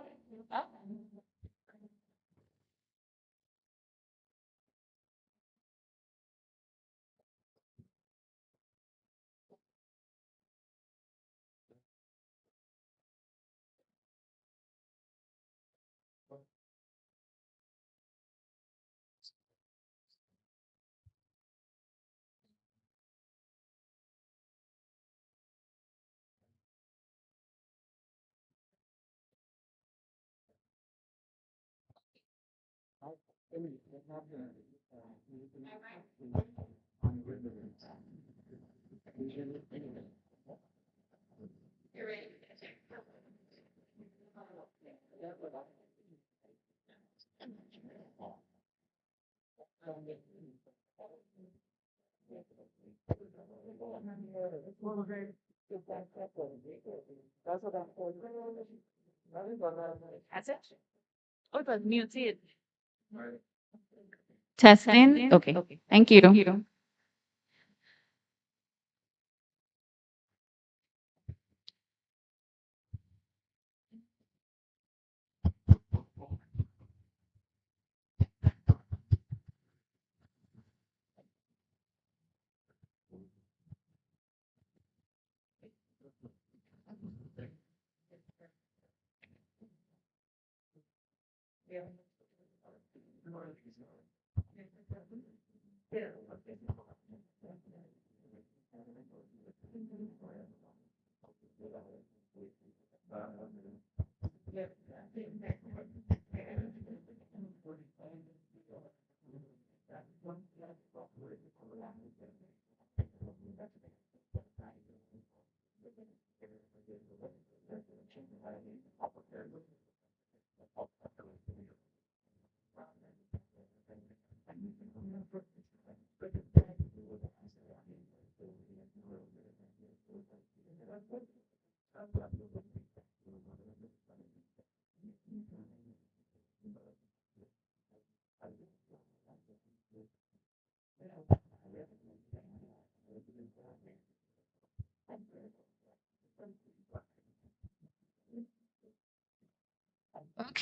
That's it. Oh, it was muted. Testing. Okay. Thank you.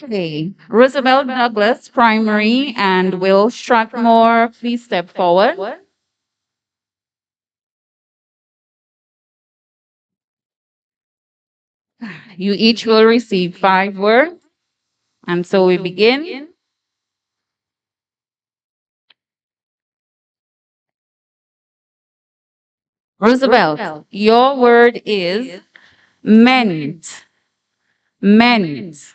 Okay. Roosevelt Douglas, primary, and Will Strathmore, please step forward. You each will receive 5 words. And so we begin. Roosevelt, your word is meant. Meant.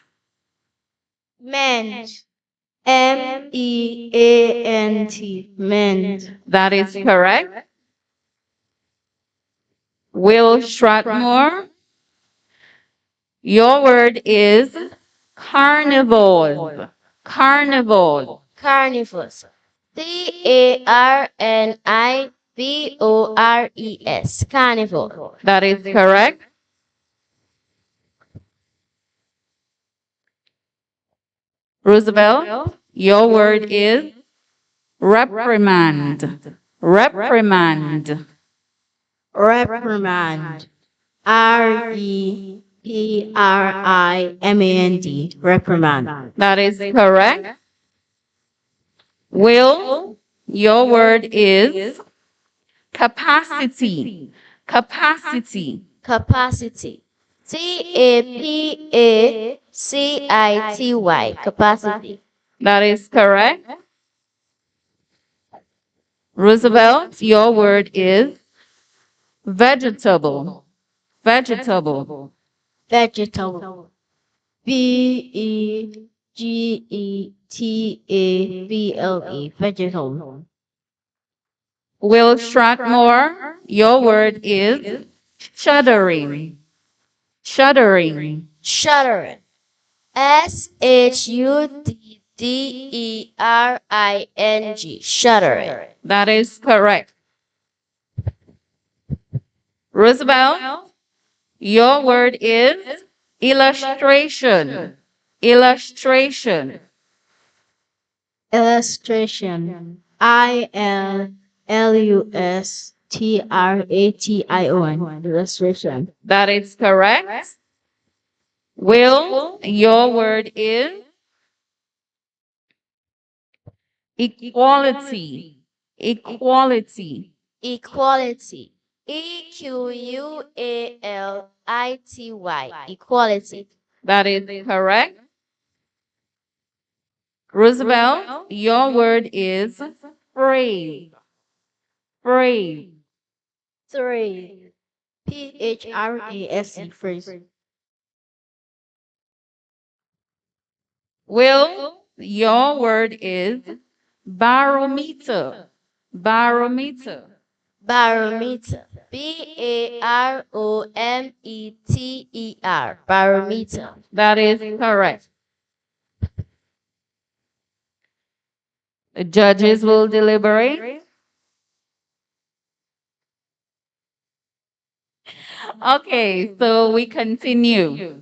Ment. MEANT. Ment. That is correct. Will Strathmore, your word is carnival. Carnival. Carnivores. CARNIVORES. Carnivore. That is correct. Roosevelt, your word is reprimand. Reprimand. Reprimand. REPRIMAND. Reprimand. That is correct. Will, your word is capacity. Capacity. Capacity. CAPACITY. Capacity. That is correct. Roosevelt, your word is vegetable. Vegetable. Vegetable. VEGETABLE. Vegetable. Will Strathmore, your word is shuddering. Shuddering. Shuddering. Shuddering. Shuddering. That is correct. Roosevelt, your word is illustration. Illustration. Illustration. Illustration. Illustration. That is correct. Will, your word is equality. Equality. Equality. Equality. Equality. That is correct. Roosevelt, your word is phrase. Phrase. Three. Phrase. Phrase. Will, your word is barometer. Barometer. Barometer. Barometer. Barometer. That is correct. The judges will deliberate. Okay, so we continue.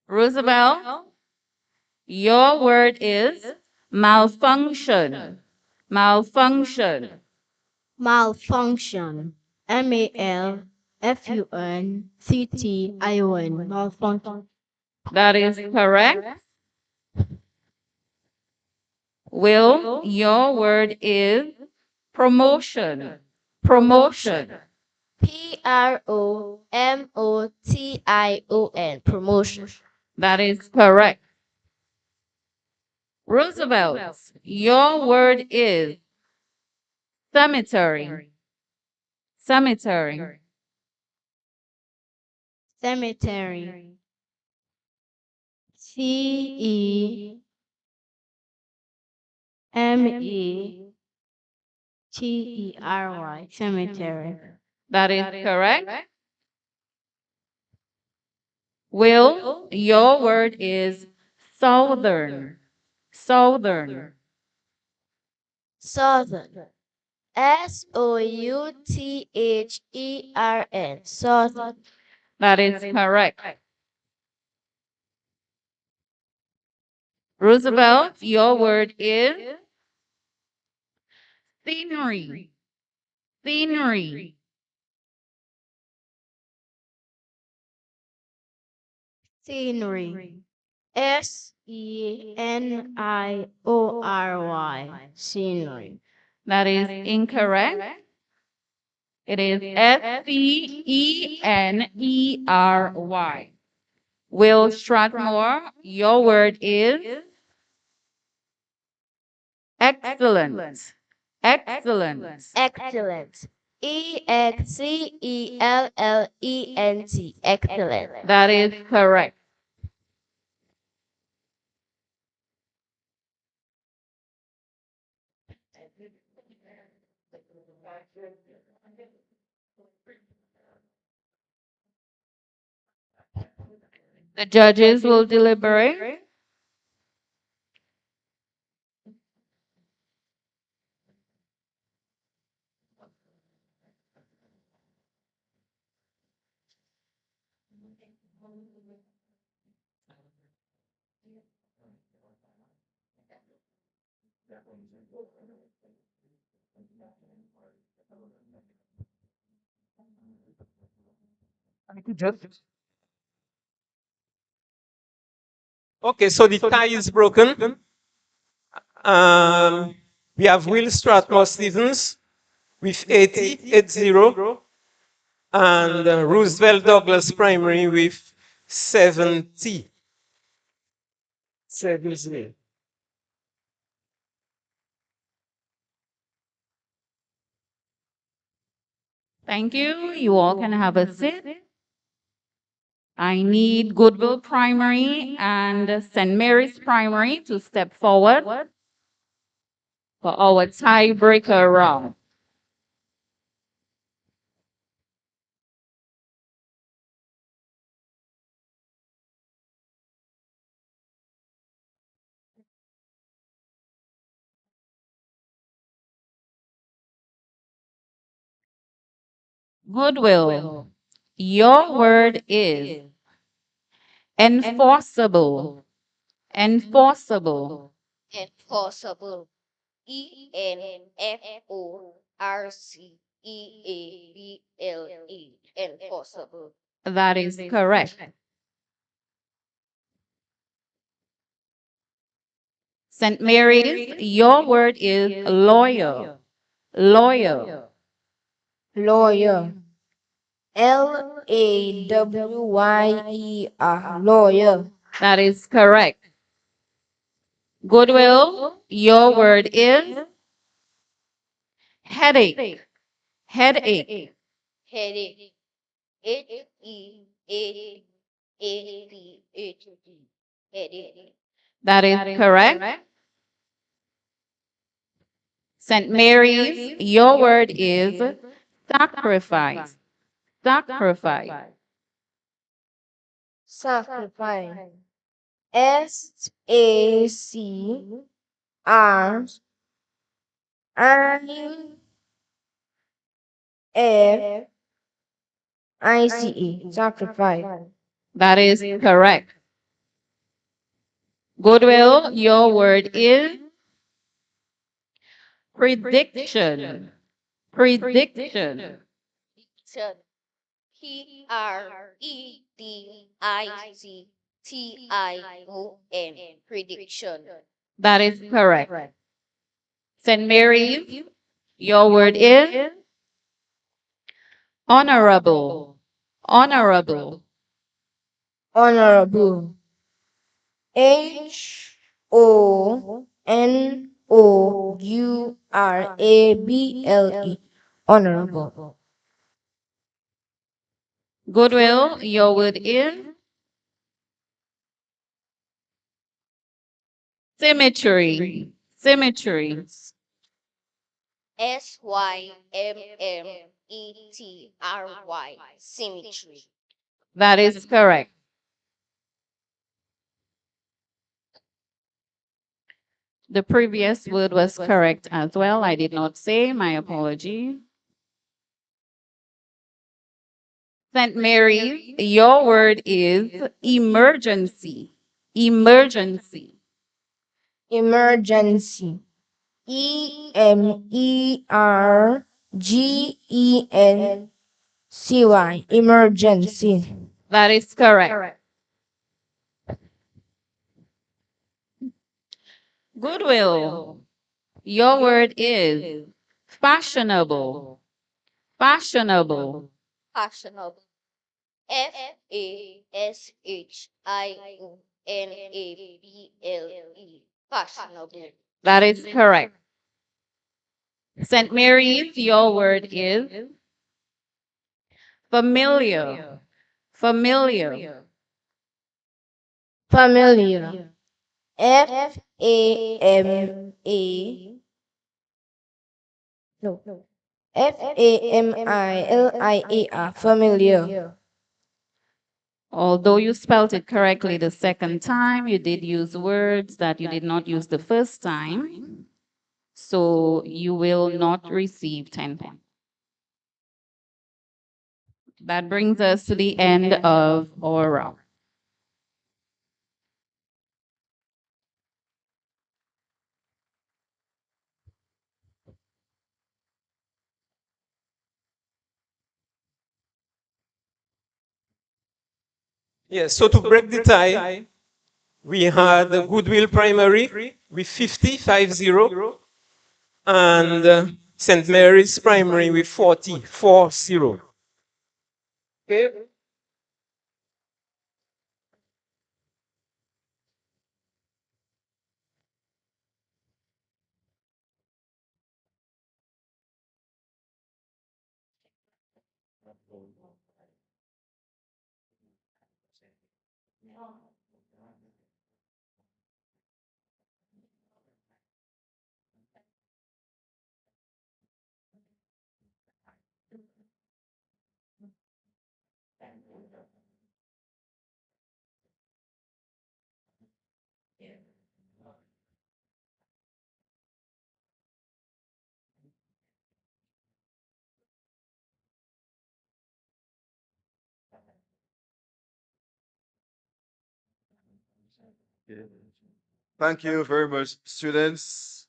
Roosevelt, your word is malfunction. Malfunction. Malfunction. Malfunction. Malfunction. That is correct. Will, your word is promotion. Promotion. Promotion. Promotion. That is correct. Roosevelt, your word is cemetery. Cemetery. Cemetery. Cemetery. Cemetery. That is correct. Will, your word is southern. Southern. Southern. Southern. Southern. That is correct. Roosevelt, your word is scenery. Scenery. Scenery. Seniori. Scenery. That is incorrect. It is Senery. Will Strathmore, your word is excellent. Excellent. Excellent. Excellent. Excellent. That is correct. The judges will deliberate. Thank you, Judge. Okay, so the tie is broken. Um, we have Will Strathmore Stevens with 80, and Roosevelt Douglas Primary with 70. 70. Thank you. You all can have a seat. I need Goodwill Primary and St. Mary's Primary to step forward for our tiebreaker round. Goodwill. Your word is enforceable. Enforceable. Enforceable. Enforceable. Enforceable. That is correct. St. Mary's, your word is loyal. Loyal. Lawyer. Lawyer. Lawyer. That is correct. Goodwill, your word is headache. Headache. Headache. Headache. Headache. That is correct. St. Mary's, your word is sacrifice. Sacrifice. Sacrifice. Sacrifice. Sacrifice. That is correct. Goodwill, your word is prediction. Prediction. Prediction. Prediction. Prediction. That is correct. St. Mary's, your word is honorable. Honorable. Honorable. Honorable. Honorable. Goodwill, your word is symmetry. Symmetry. Symmetry. Symmetry. That is correct. The previous word was correct as well. I did not say, my apology. St. Mary's, your word is emergency. Emergency. Emergency. Emergency. Emergency. That is correct. Goodwill, your word is fashionable. Fashionable. Fashionable. Fashionable. Fashionable. That is correct. St. Mary's, your word is familiar. Familiar. Familiar. Fama. No. Familiar. Familiar. Although you spelled it correctly the second time, you did use words that you did not use the first time. So you will not receive 10 points. That brings us to the end of our round. Yes, so to break the tie, we had the Goodwill Primary with 50, and St. Mary's Primary with 40. Okay. Okay. Thank you very much, students,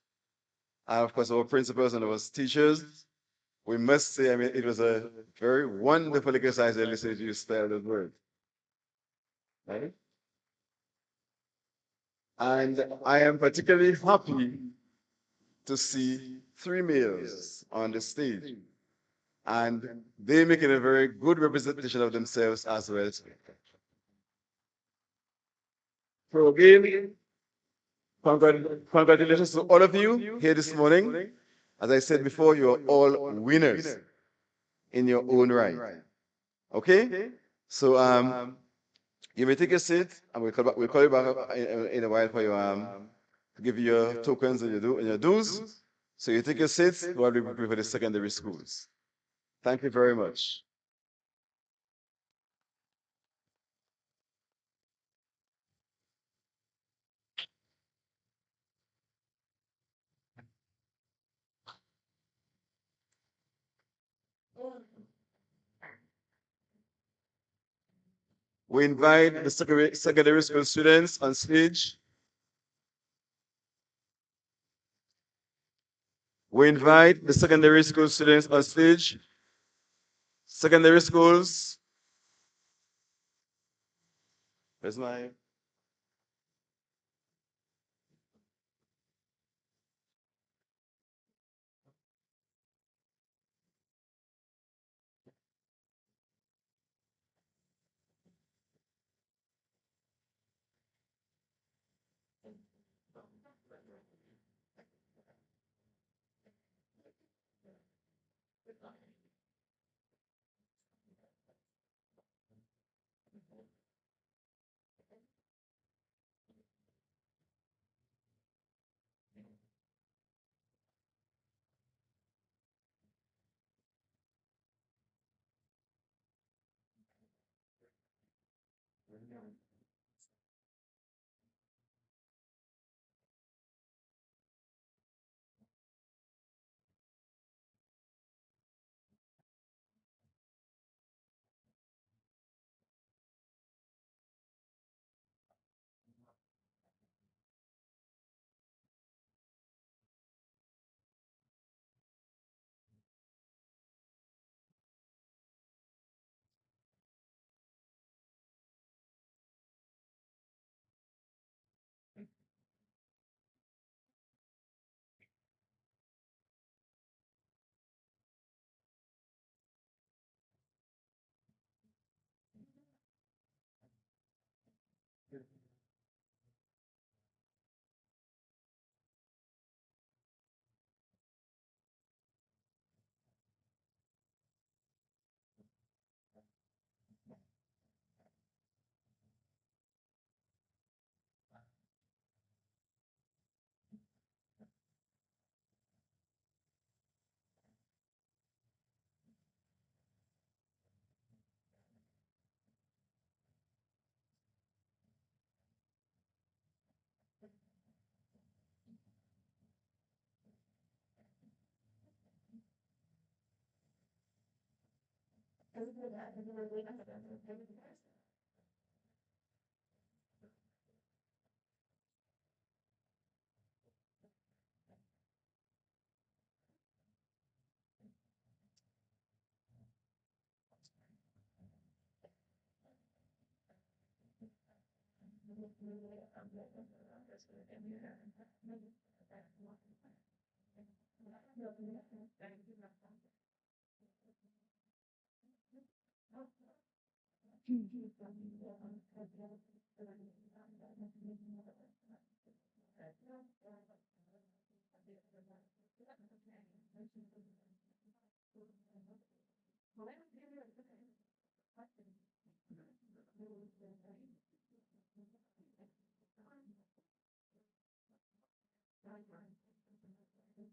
and of course, our principals and our teachers. We must say, I mean, it was a very wonderful exercise to listen to you spell the word. Right? And I am particularly happy to see three males on the stage. And they make it a very good representation of themselves as well. So again, congratulations to all of you here this morning. As I said before, you are all winners in your own right. Okay? So you may take a seat, and we'll call you back in a while for you to give you your tokens and your dues. So you take your seats while we prepare for the secondary schools. Thank you very much. We invite the secondary school students on stage. We invite the secondary school students on stage. Secondary schools. Where's my?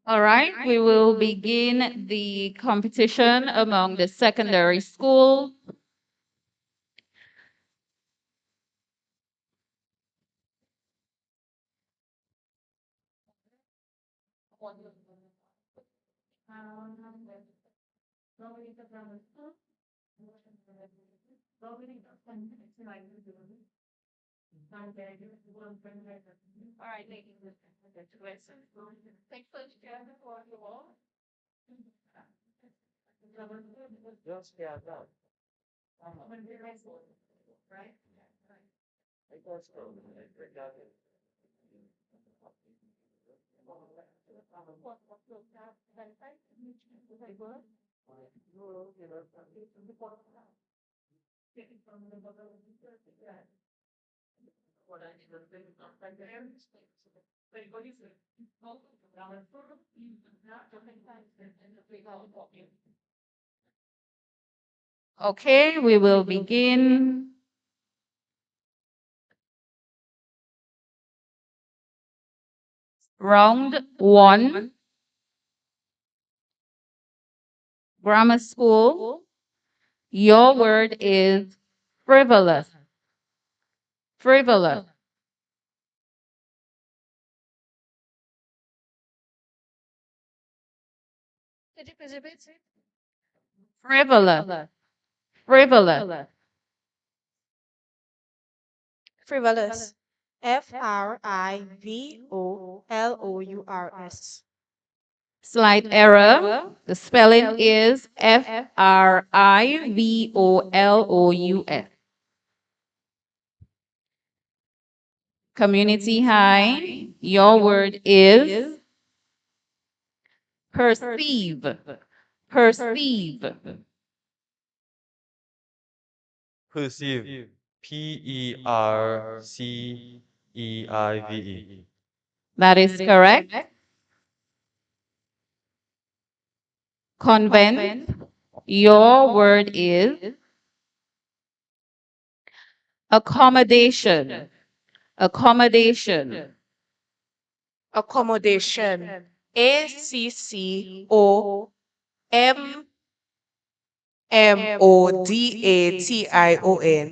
All right, we will begin the competition among the secondary school. All right, ladies. Take first chair before you all. Just yeah, that. Right? I got scroll. I got it. No, you know, Okay, we will begin. Round one, grammar school. Your word is frivolous. Frivolous. Frivolous. Frivolous. Frivolous. Frivolous. Slight error. The spelling is Frivolous. Community high. Your word is perceive. Perceive. Perceive. Perceive. That is correct. Convent. Your word is accommodation. Accommodation. Accommodation. Accommodation.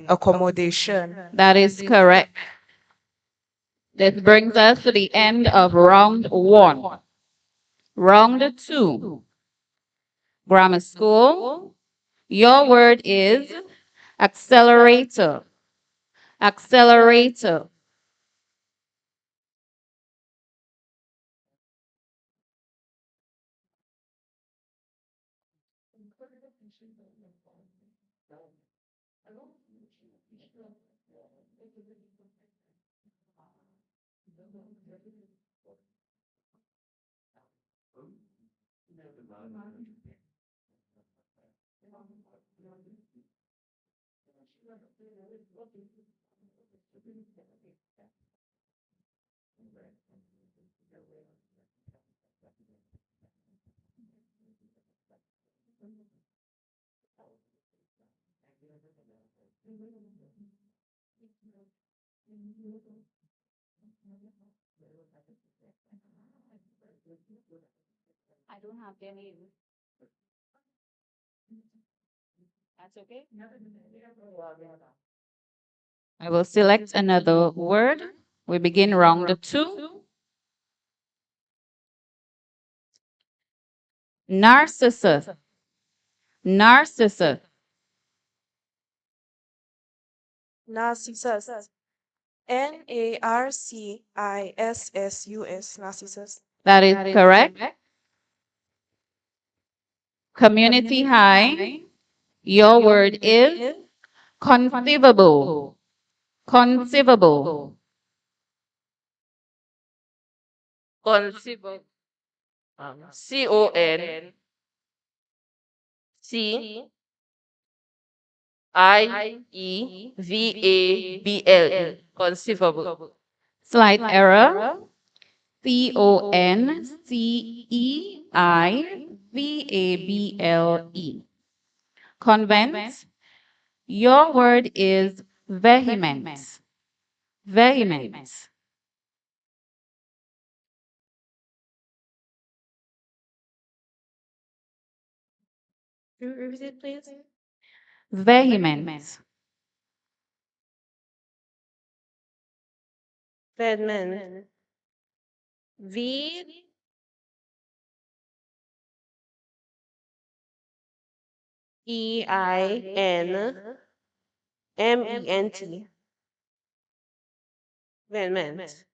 Accommodation. That is correct. This brings us to the end of round one. Round two. Grammar school. Your word is accelerator. Accelerator. I don't have any. That's okay. I will select another word. We begin round two. Narcissus. Narcissus. Narcissus. Narcissus. Narcissus. That is correct. Community high. Your word is conceivable. Conceivable. Conceivable. Conceivable. Conceivable. Slight error. Conceivable. Convent. Your word is vehement. Vehement. Can you repeat it, please? Vehement. Vehement. Vehement. Vehement.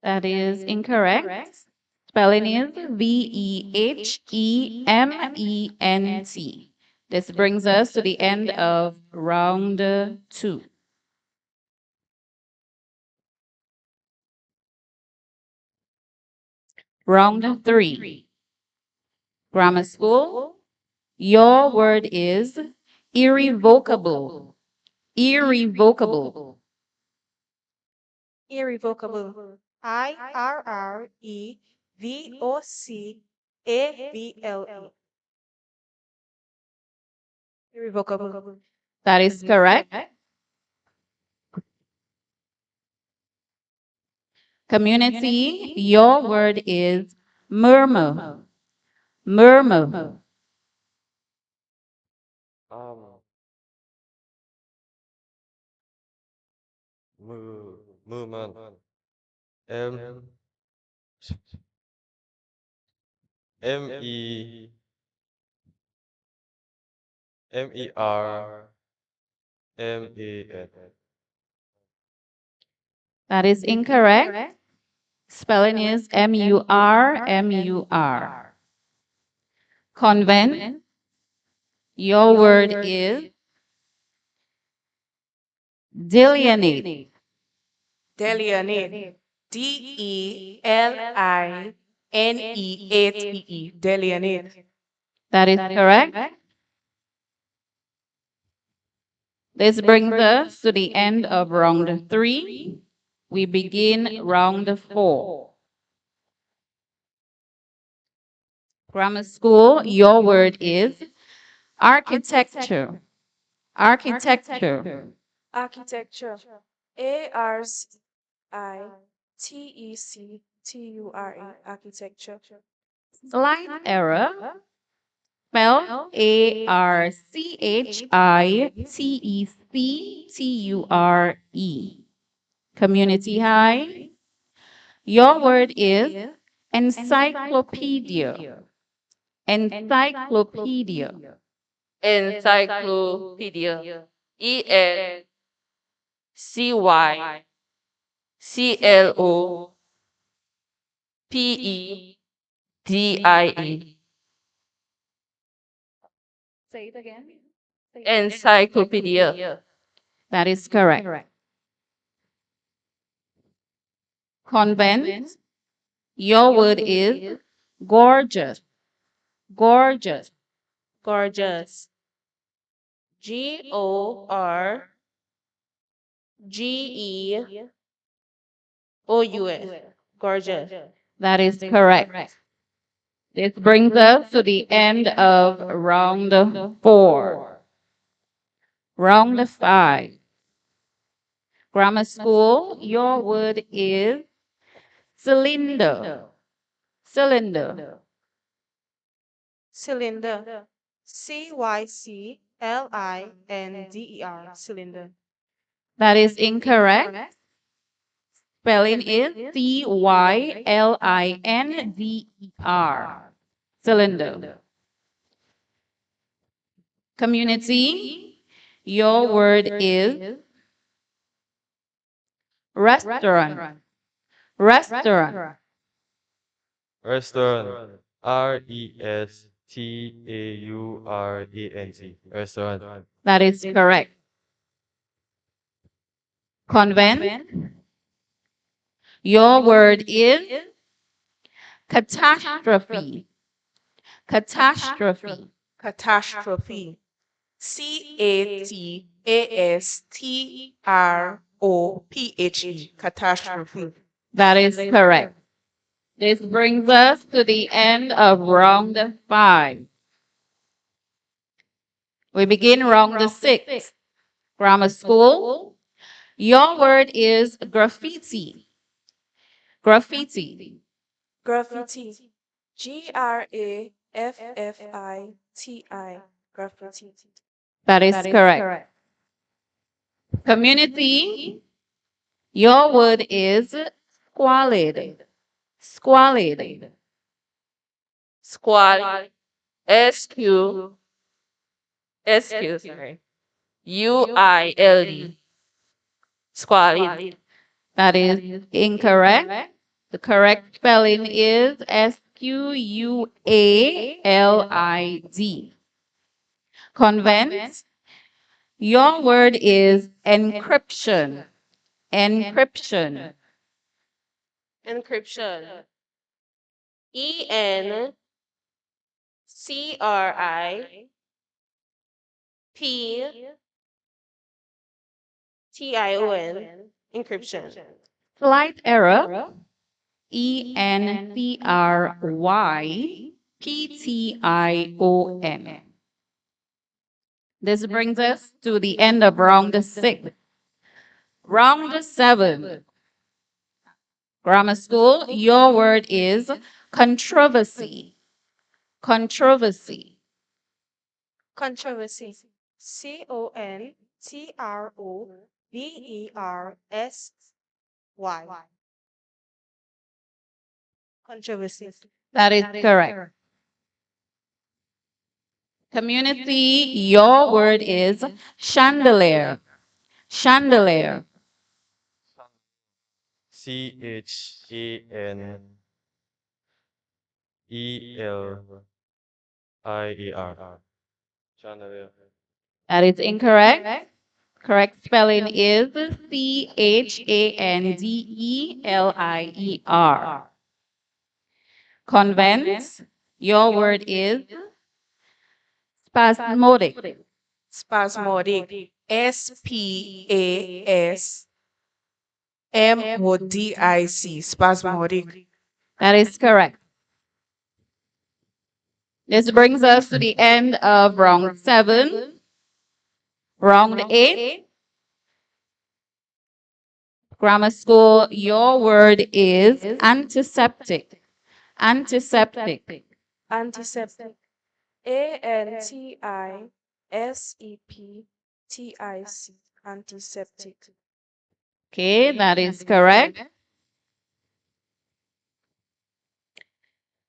That is incorrect. Spelling is Vehement. This brings us to the end of round two. Round three. Grammar school. Your word is irrevocable. Irrevocable. Irrevocable. IRREVOCABLE. Irrevocable. That is correct. Community, your word is murmur. Murmur. Um, movement. M MERMAN. That is incorrect. Spelling is MUR. Convent, your word is delineate. Delineate. DELINEATE. Delineate. That is correct. This brings us to the end of round three. We begin round four. Grammar school, your word is architecture. Architecture. Architecture. ARCITECTURE. Architecture. Slight error. Spell ARCHITECTURE. Community high. Your word is encyclopedia. Encyclopedia. Encyclopedia. ENCYCLOPEDIA. Say it again. Encyclopedia. That is correct. Convent. Your word is gorgeous. Gorgeous. Gorgeous. GORGEOUS. Gorgeous. That is correct. This brings us to the end of round four. Round five. Grammar school, your word is cylinder. Cylinder. Cylinder. CYCLINDER. Cylinder. That is incorrect. Spelling is CYLINDER. Cylinder. Community, your word is restaurant. Restaurant. Restaurant. RESTAURANT. Restaurant. That is correct. Convent, your word is catastrophe. Catastrophe. Catastrophe. CATASTROPHE. Catastrophe. That is correct. This brings us to the end of round five. We begin round six. Grammar school. Your word is graffiti. Graffiti. Graffiti. GRAFFITI. Graffiti. That is correct. Community. Your word is squalid. Squalid. Squal. SQ. Sorry. UILD. Squalid. That is incorrect. The correct spelling is Squalid. Convent, your word is encryption. Encryption. Encryption. Encryption. Encryption. Slight error. Entryption. This brings us to the end of round 6. Round 7. Grammar school, your word is controversy. Controversy. Controversy. Controversy. Controversy. That is correct. Community, your word is chandelier. Chandelier. Chandelier. Chandelier. That is incorrect. Correct spelling is Chandelier. Convent, your word is spasmodic. Spasmodic. Spasmodic. Spasmodic. That is correct. This brings us to the end of round 7. Round 8. Grammar school, your word is antiseptic. Antiseptic. Antiseptic. Antiseptic. Antiseptic. Okay, that is correct.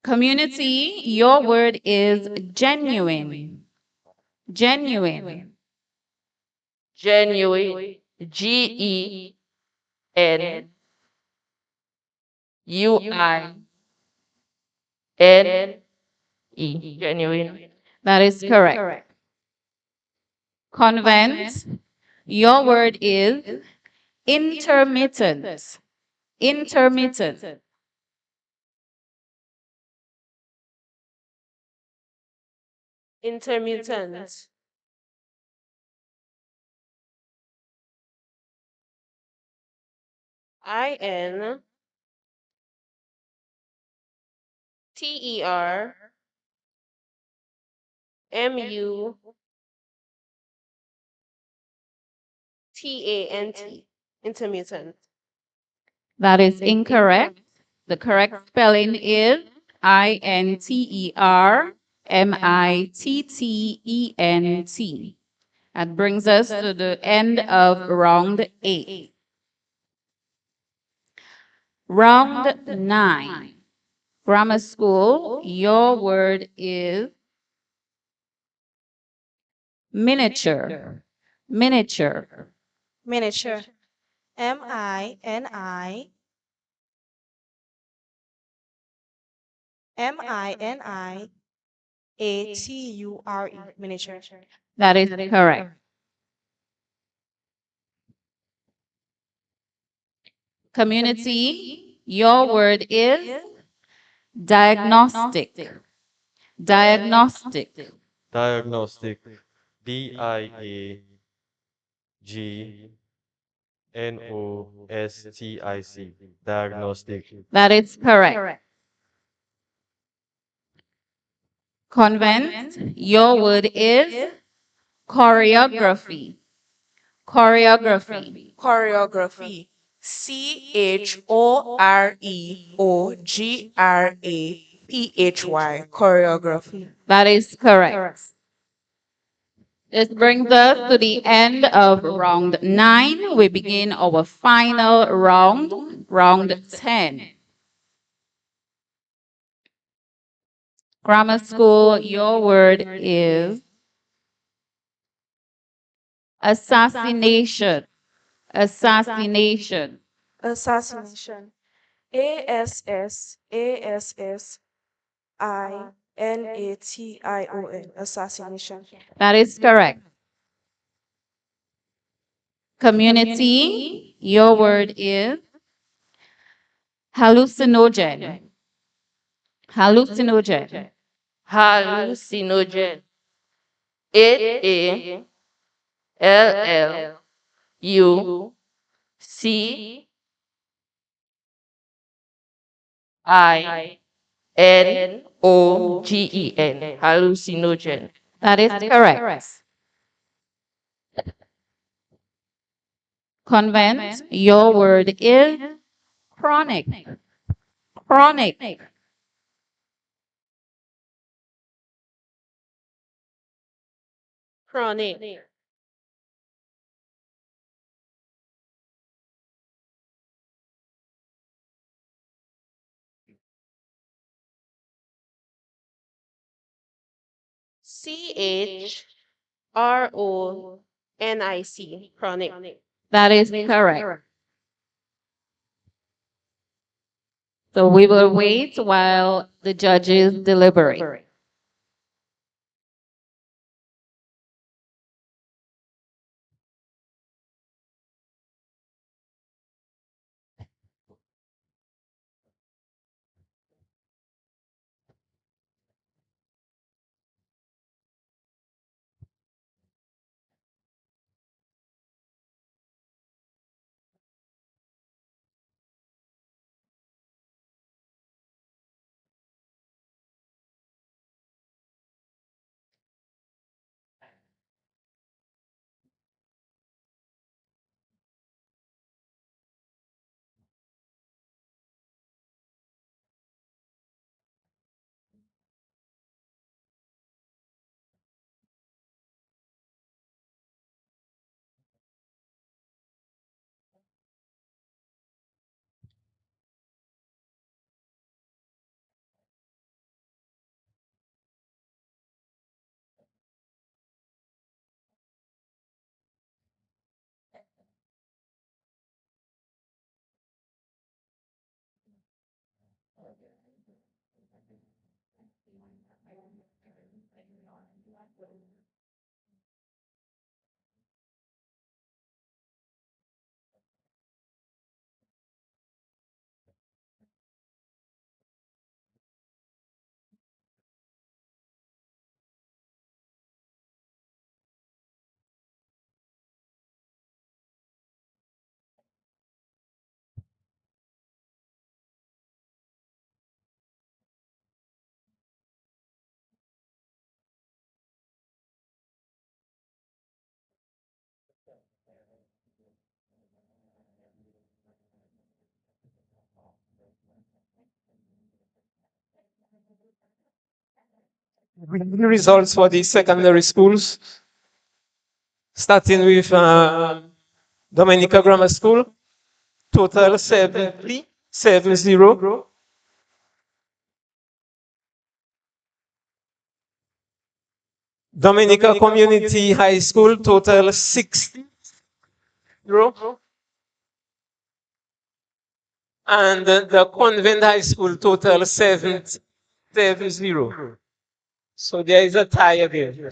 Community, your word is genuine. Genuine. Genuine. Genuine. Genuine. That is correct. Convent, your word is intermittent. Intermittent. Intermittent. Intermittent. Intermittent. That is incorrect. The correct spelling is Intermittent. That brings us to the end of round 8. Round 9. Grammar school, your word is miniature. Miniature. Miniature. Miniature. Miniature. That is correct. Community, your word is diagnostic. Diagnostic. Diagnostic. Diagnostic. Diagnostic. That is correct. Convent, your word is choreography. Choreography. Choreography. Choreography. Choreography. That is correct. This brings us to the end of round 9. We begin our final round, round 10. Grammar school, your word is assassination. Assassination. Assassination. Assassination. Assassination. That is correct. Community, your word is hallucinogen. Hallucinogen. Hallucinogen. Hallucinogen. Hallucinogen. That is correct. Convent, your word is chronic. Chronic. Chronic. Chronic. Chronic. That is correct. So we will wait while the judges deliberate. We have the results for the secondary schools, starting with Dominica Grammar School, total 70. Dominica Community High School, total 60. And the Convent High School, total 770. So there is a tie again.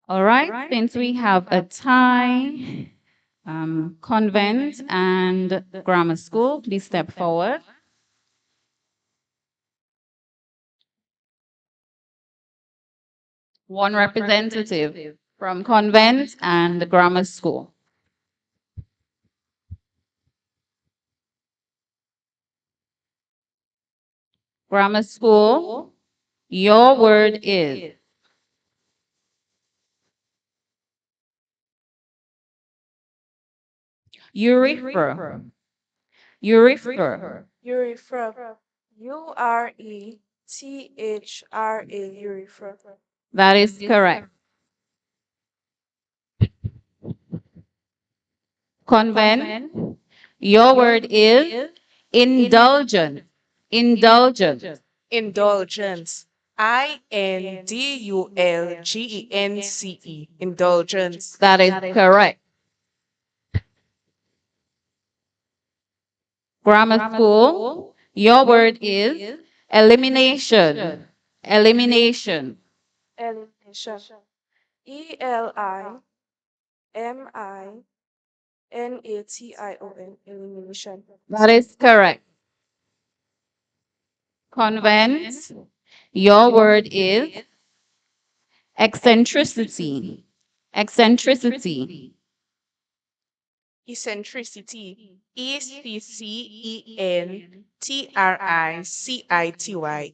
All right, since we have a tie, convent and grammar school, please step forward. One representative from convent and grammar school. Grammar school, your word is urethra. Urethra. Urethra. Urethra. urethra. That is correct. Convent, your word is indulgent. Indulgent. Indulgence. Indulgence. Indulgence. That is correct. Grammar school, your word is elimination. Elimination. Elimination. Elimination. Elimination. That is correct. Convent, your word is eccentricity. Eccentricity. Eccentricity. Eccentricity.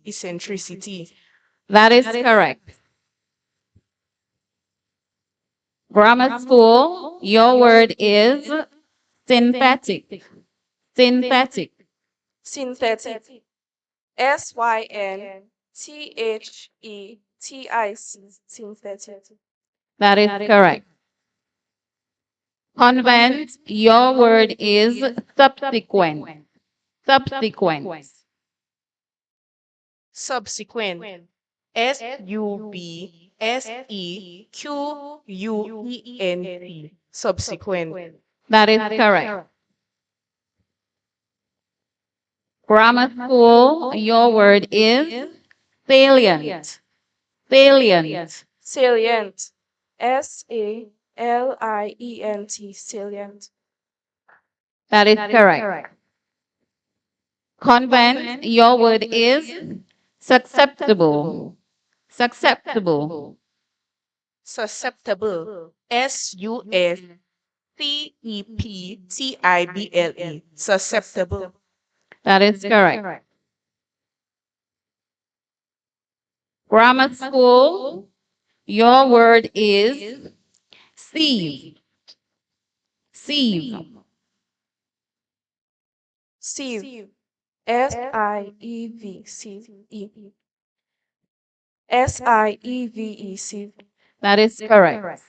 Eccentricity. That is correct. Grammar school, your word is synthetic. Synthetic. Synthetic. Synthetic. Synthetic. That is correct. Convent, your word is subsequent. Subsequent. Subsequent. Subsequent. Subsequent. That is correct. Grammar school, your word is salient. Salient. Salient. Salient. Salient. That is correct. Convent, your word is susceptible. Susceptible. Susceptible. Susceptible. Susceptible. That is correct. Grammar school, your word is sieve. Sieve. Sieve. Sieve. Sieve. Sieve. Sieve. That is correct.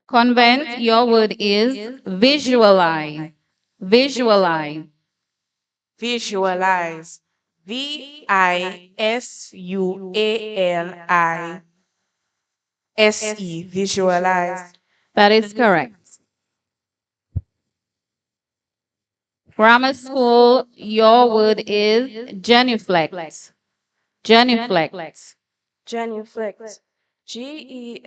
Convent, your word is visualize. Visualize. Visualize. Visualize. Visualize. That is correct. Grammar school, your word is genuflect. Genuflect. Genuflect. Genuflect.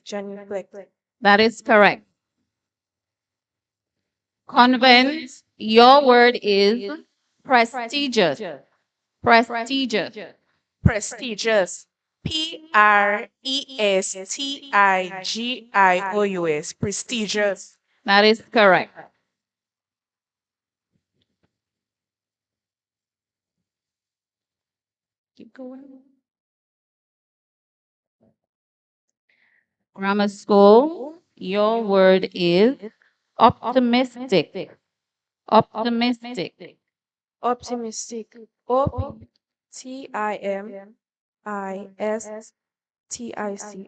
Genuflect. That is correct. Convent, your word is prestigious. Prestigious. Prestigious. Prestigious. Prestigious. That is correct. Keep going. Grammar school, your word is optimistic. Optimistic. Optimistic. Optimistic.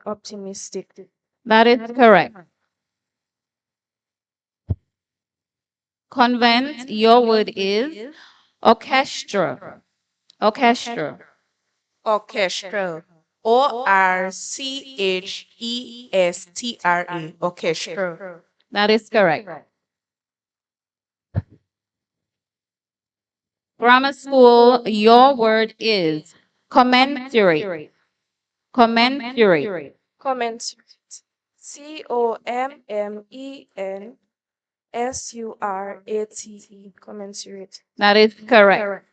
Optimistic. That is correct. Convent, your word is orchestra. Orchestra. Orchestra. Orchestra. Orchestra. That is correct. Grammar school, your word is commensurate. Commensurate. Commensurate. Commensurate. Commensurate. That is correct.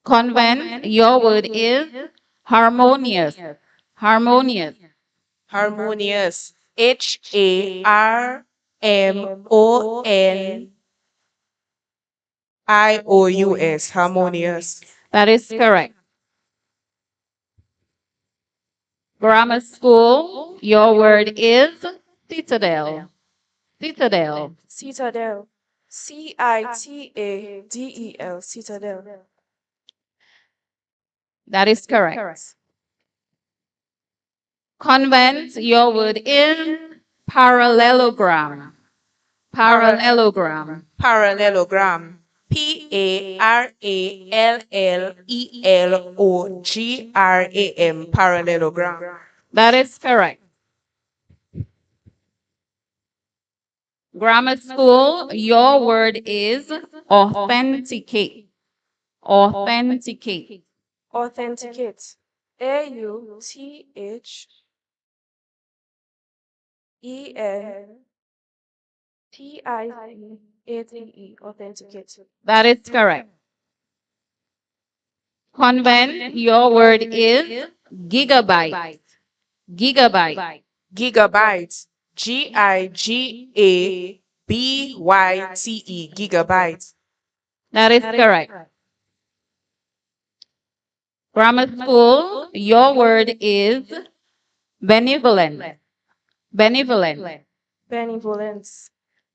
Convent, your word is harmonious. Harmonious. Harmonious. Harmonious. Harmonious. That is correct. Grammar school, your word is Citadel. Citadel. Citadel. Citadel. Citadel. That is correct. Convent, your word is parallelogram. Parallelogram. Parallelogram. Parallelogram. Parallelogram. That is correct. Grammar school, your word is authenticate. Authenticate. Authenticate. Authenticate. Authenticate. That is correct. Convent, your word is gigabyte. Gigabyte. Gigabyte. Gigabyte. Gigabyte. That is correct. Grammar school, your word is benevolent. Benevolent. Benevolence.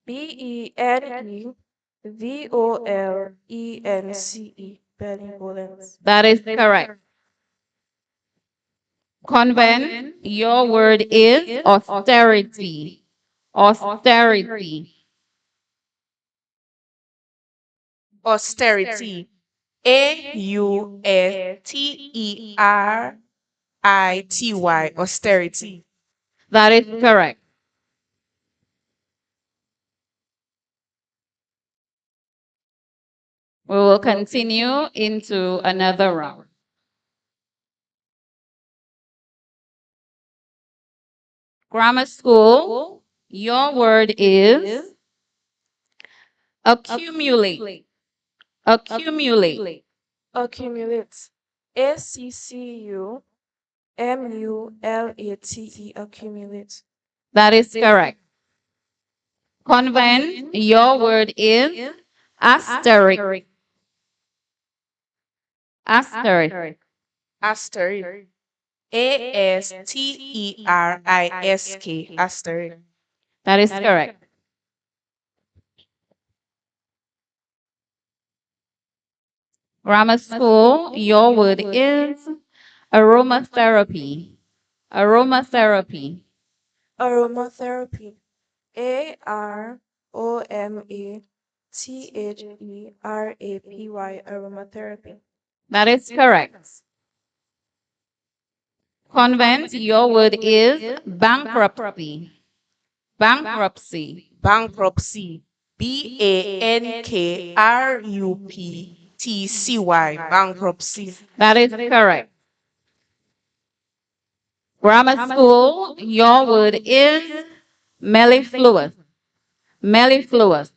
Benevolence. Benevolence. That is correct. Convent, your word is austerity. Austerity. Austerity. Austerity. Austerity. That is correct. We will continue into another round. Grammar school, your word is accumulate. Accumulate. Accumulate. Accumulate. Accumulate. That is correct. Convent, your word is asterisk. Asterisk. Asterisk. Asterisk. Asterisk. That is correct. Grammar school, your word is aromatherapy. Aromatherapy. Aromatherapy. Aromatherapy. Aromatherapy. That is correct. Convent, your word is bankruptcy. Bankruptcy. Bankruptcy. Bankruptcy. Bankruptcy. That is correct. Grammar school, your word is mellifluous. Mellifluous.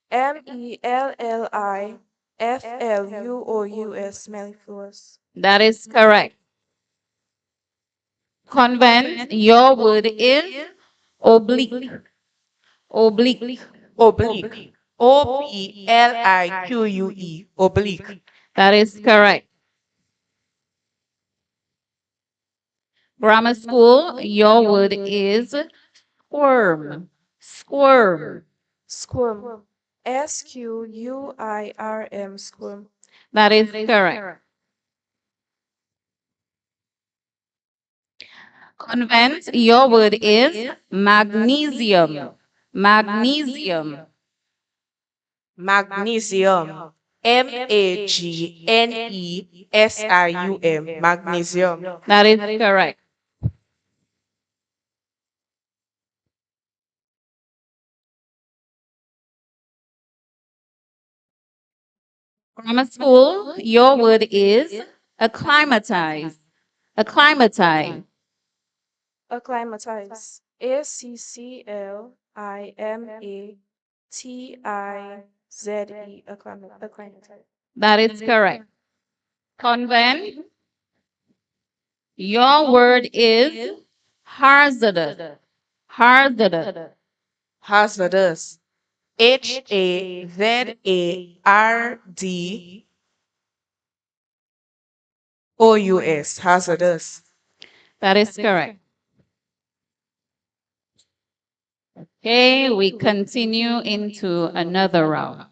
Mellifluous. Mellifluous. That is correct. Convent, your word is oblique. Oblique. Oblique. Oblique. Oblique. That is correct. Grammar school, your word is squirm. Squirm. Squirm. Squirm. Squirm. That is correct. Convent, your word is magnesium. Magnesium. Magnesium. Magnesium. Magnesium. That is correct. Grammar school, your word is acclimatize. Acclimatize. Acclimatize. Acclimatize. Acclimatize. That is correct. Convent, your word is hazardous. Hazardous. Hazardous. Hazardous. That is correct. Okay, we continue into another round.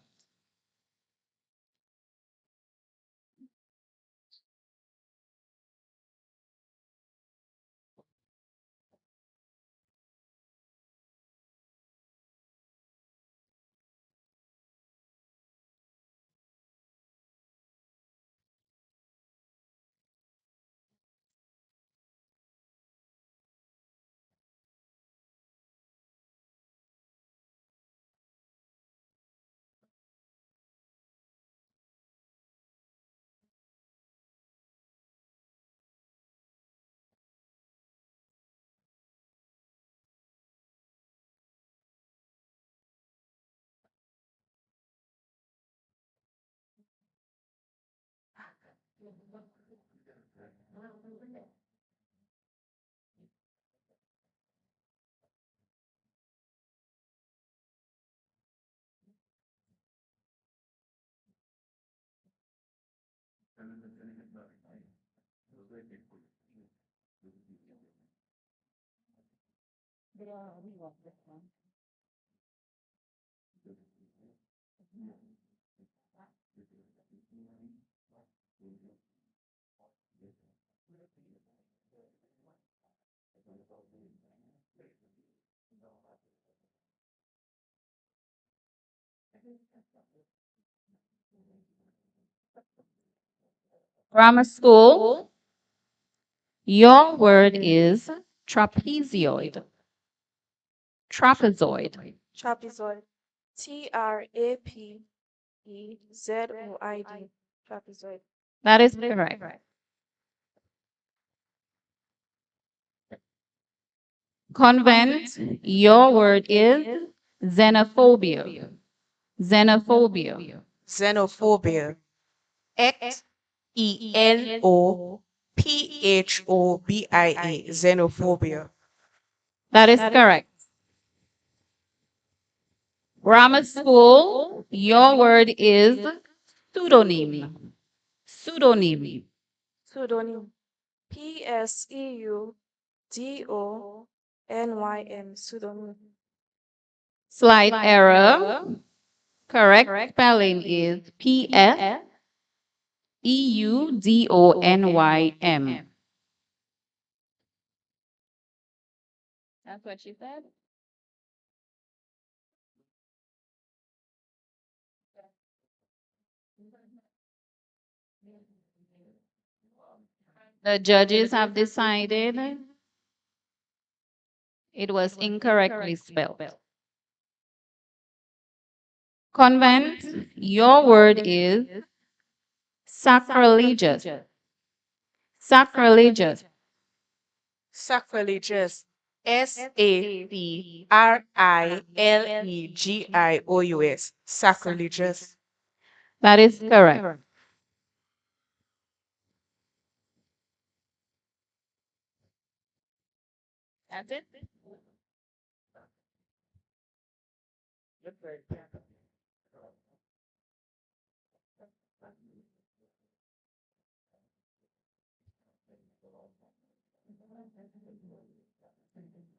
Grammar school, your word is trapezoid. Trapezoid. Trapezoid. Trapezoid. Trapezoid. That is correct. Convent, your word is xenophobia. Xenophobia. Xenophobia. Xenophobia. Xenophobia. That is correct. Grammar school, your word is pseudonym. Pseudonym. Pseudonym. Pseudonym. Slight error. Correct spelling is Pseudonym. That's what she said. The judges have decided it was incorrectly spelled. Convent, your word is sacrilegious. Sacrilegious. Sacrilegious. Sacrilegious. Sacrilegious. That is correct. That's it.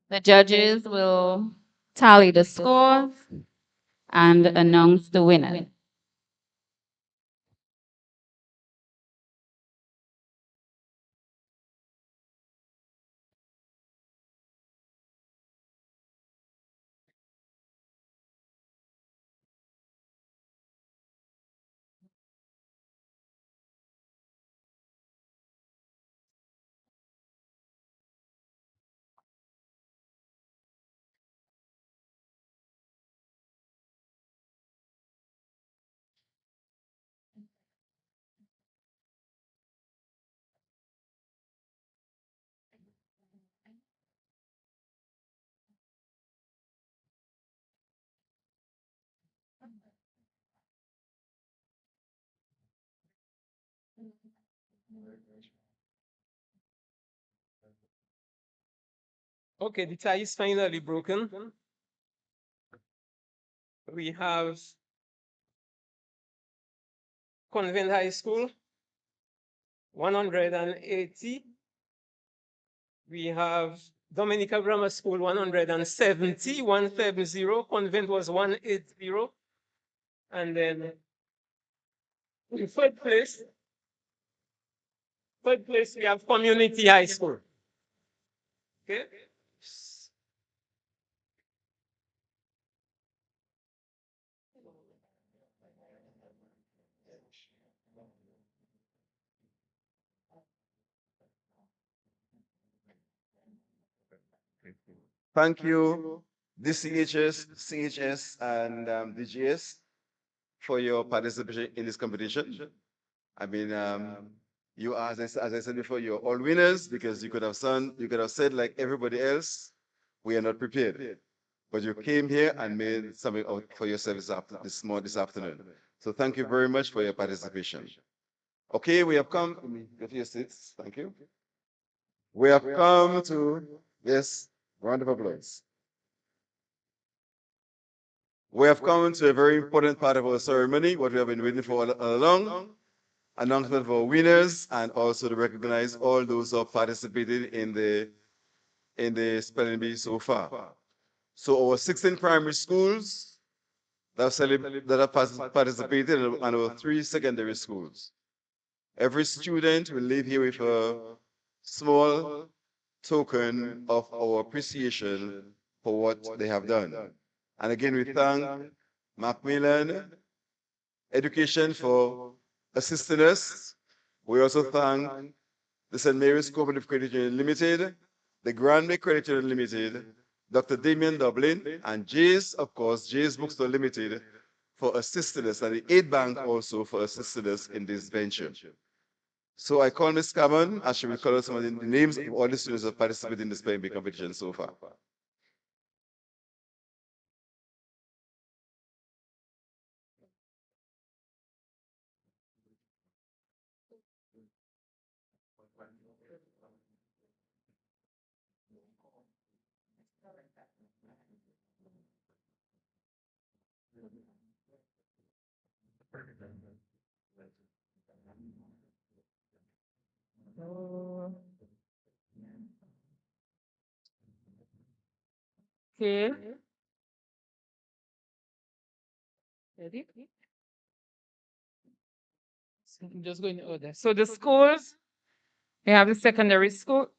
The judges will tally the scores and announce the winner. Okay, the tie is finally broken. We have Convent High School, 180. We have Dominica Grammar School 170, 170. Convent was 180. And then in third place we have Community High School. Okay. Thank you, DCHS, CHS, and DGS for your participation in this competition. I mean, you are, as I said before, you're all winners because you could have said like everybody else, we are not prepared. But you came here and made something out for yourselves after this afternoon. So thank you very much for your participation. Okay, we have come. Let me get to your seats. Thank you. We have come to, yes, round of applause. We have come to a very important part of our ceremony, what we have been waiting for all along. Announcement of our winners and also to recognize all those who have participated in the spelling bee so far. So our 16 primary schools that have participated and our 3 secondary schools. Every student will leave here with a small token of our appreciation for what they have done. And again, we thank Macmillan Education for assisting us. We also thank the St. Mary's Cooperative Credit Union Limited, the Granby Credit Union Limited, Dr. Damien Dublin, and Jay's, of course, Jay's Bookstore Limited for assisting us, and the Aid Bank also for assisting us in this venture. So I call Ms. Cameron, and she will call us some of the names of all the students who have participated in the spelling bee competition so far. Okay. Ready? So I'm just going in order. So the schools, we have the secondary school.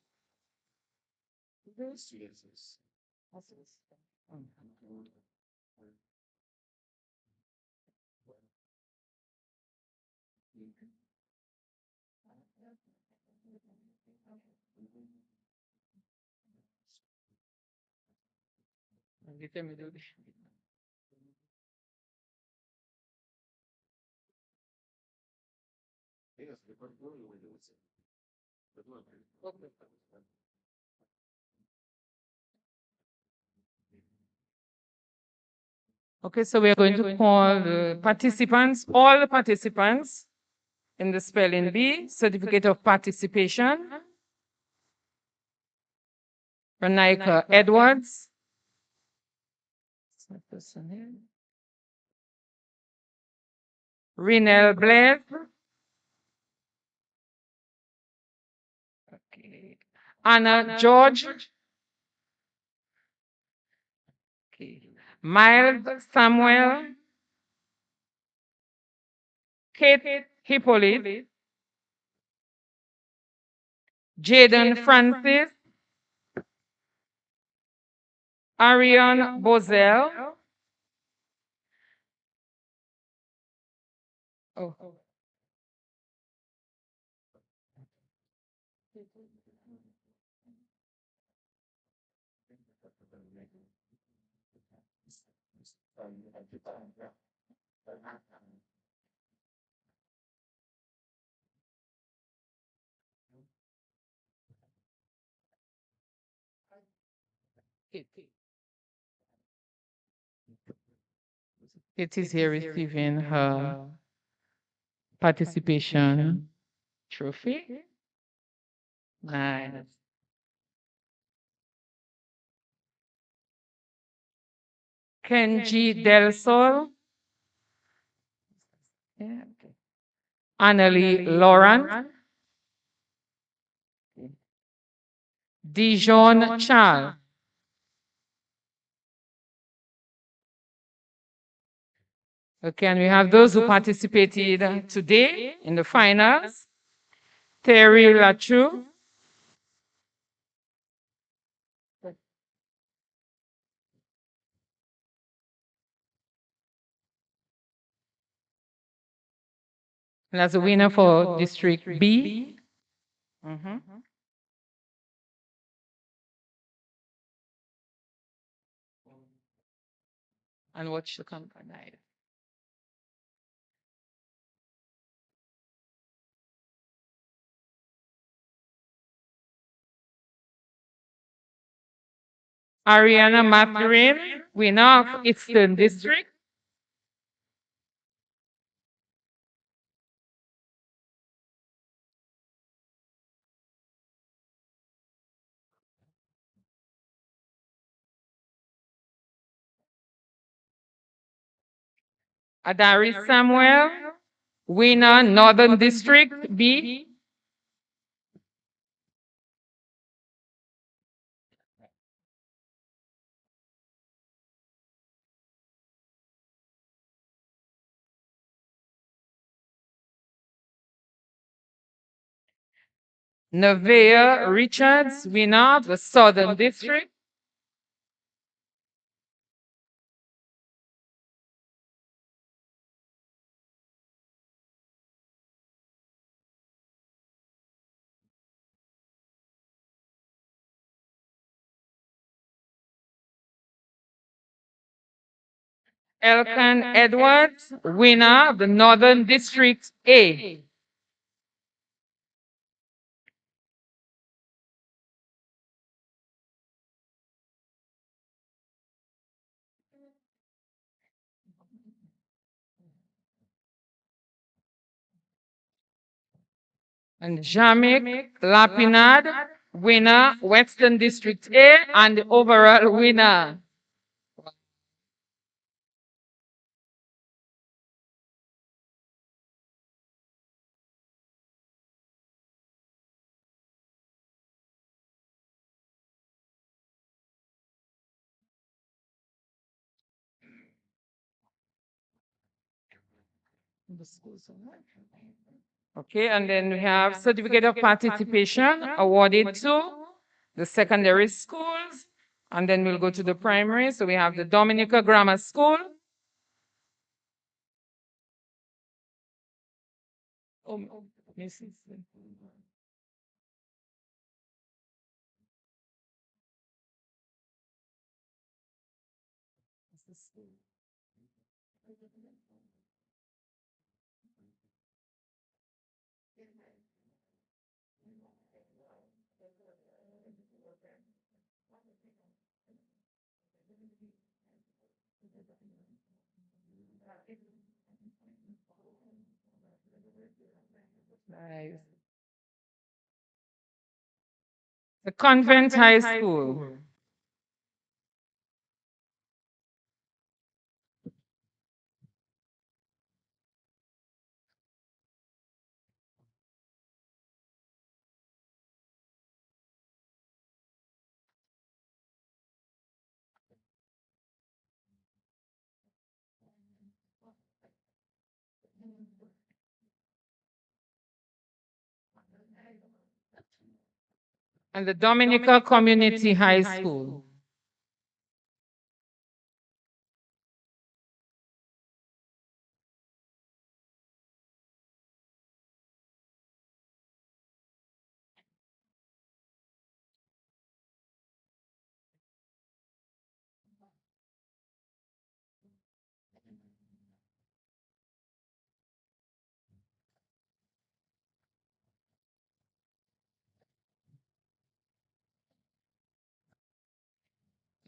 Let me do this. Okay, so we are going to call the participants, all the participants in the spelling bee, certificate of participation. Renika Edwards. Renel Blaise. Okay. Anna George. Okay. Miles Samuel. Kate Hippolyte. Jaden Francis. Ariane Bozel. Oh. It is here receiving her participation trophy. Nice. Kenji Del Sol. Yeah. Annalie Laurent. Dijon Charles. Okay, and we have those who participated today in the finals. Terry Lachu. And that's the winner for District B. Mhm. And watch the company. Ariana Mathurin, winner of Eastern District. Adari Samuel, winner Northern District B. Nevaeh Richards, winner of the Southern District. Elkan Edwards, winner of the Northern District A. And Jamik Lapinad, winner, Western District A, and the overall winner. Okay, and then we have certificate of participation awarded to the secondary schools, and then we'll go to the primary. So we have the Dominica Grammar School. Oh, Mrs. Nice. The Convent High School. And the Dominica Community High School.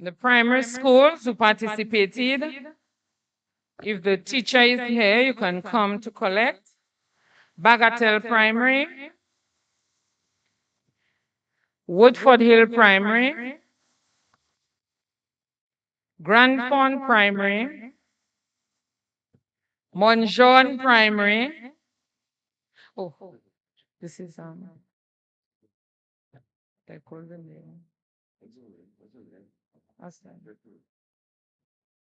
The primary schools who participated, if the teacher is here, you can come to collect. Bagatelle Primary, Woodford Hill Primary, Grand Pond Primary, Monjon Primary. Oh, this is They call the name. That's that.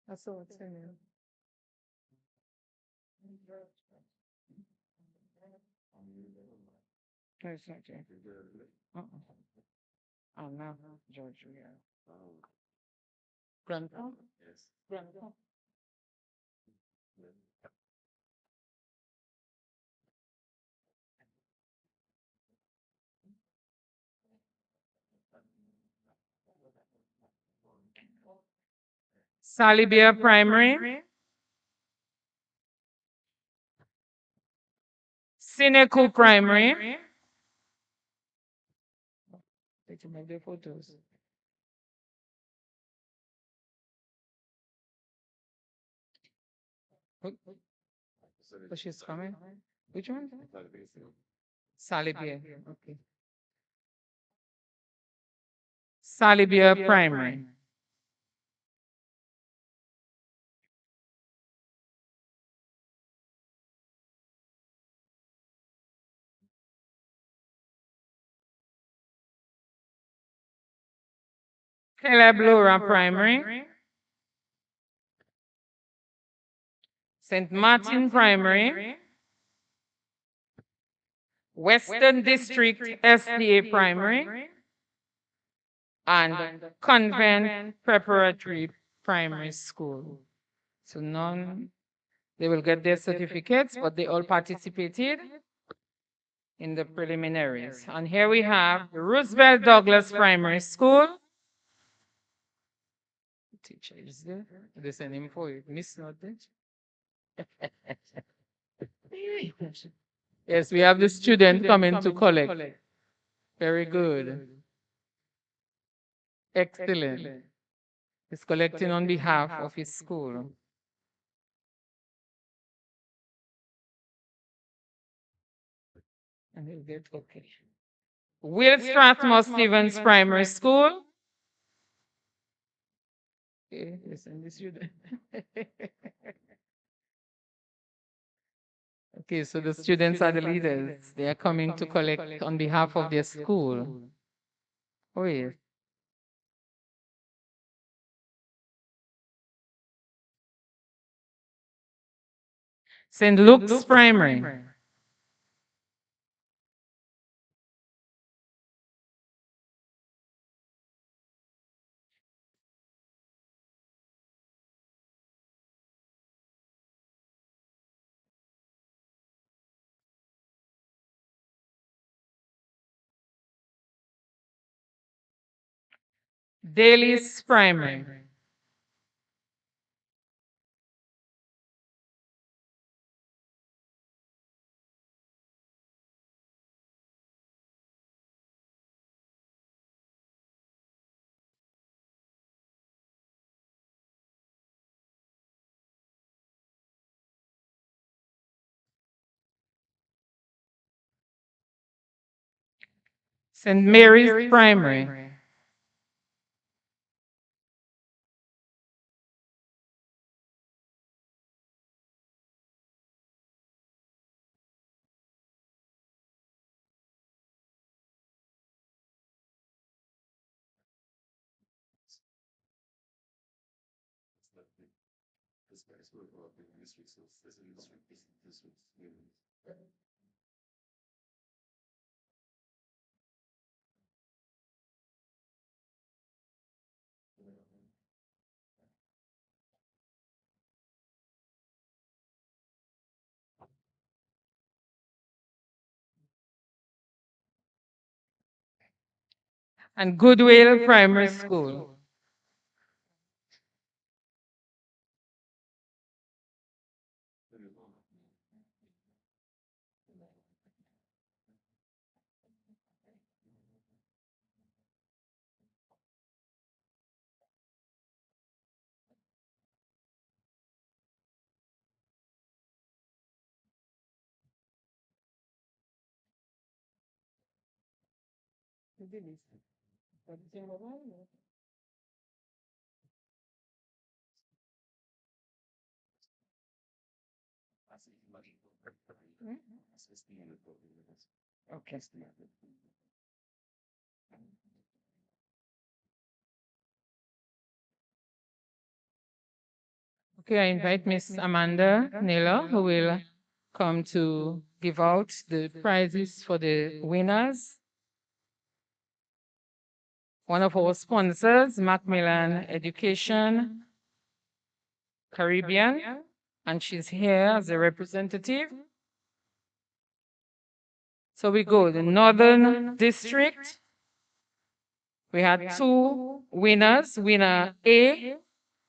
That's all it's in there. No, it's not Jay. Uh-uh. Oh, no, George, yeah. Grandpa? Yes. Grandpa? Salibia Primary, Sineku Primary. Take some of their photos. Oh, oh, she's coming. Which one? Salibia. Okay. Salibia Primary. Caleb Laura Primary. St. Martin Primary. Western District SDA Primary. And Convent Preparatory Primary School. So none, they will get their certificates, but they all participated in the preliminaries. And here we have the Roosevelt Douglas Primary School. The teacher is there. They send him for you. Miss not there. Yes, we have the student coming to collect. Very good. Excellent. He's collecting on behalf of his school. And he'll get okay. Will Strathmore Stevens Primary School. Okay, listen, this student. Okay, so the students are the leaders. They are coming to collect on behalf of their school. Oh, yes. St. Luke's Primary. Daly's Primary. St. Mary's Primary. And Goodwill Primary School. Okay. Okay, I invite Miss Amanda Naylor, who will come to give out the prizes for the winners. One of our sponsors, Macmillan Education Caribbean, and she's here as a representative. So we go the Northern District. We had two winners. Winner A,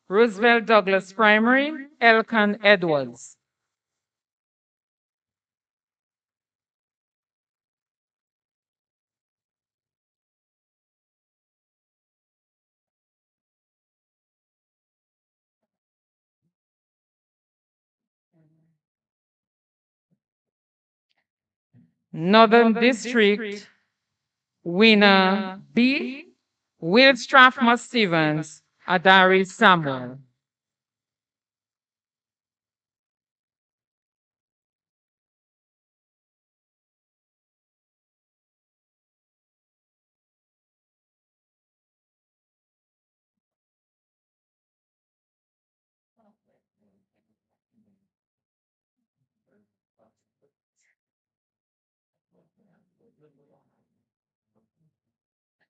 Roosevelt Douglas Primary, Elkan Edwards. Northern District, winner B, Will Strathmore Stevens, Adari Samuel.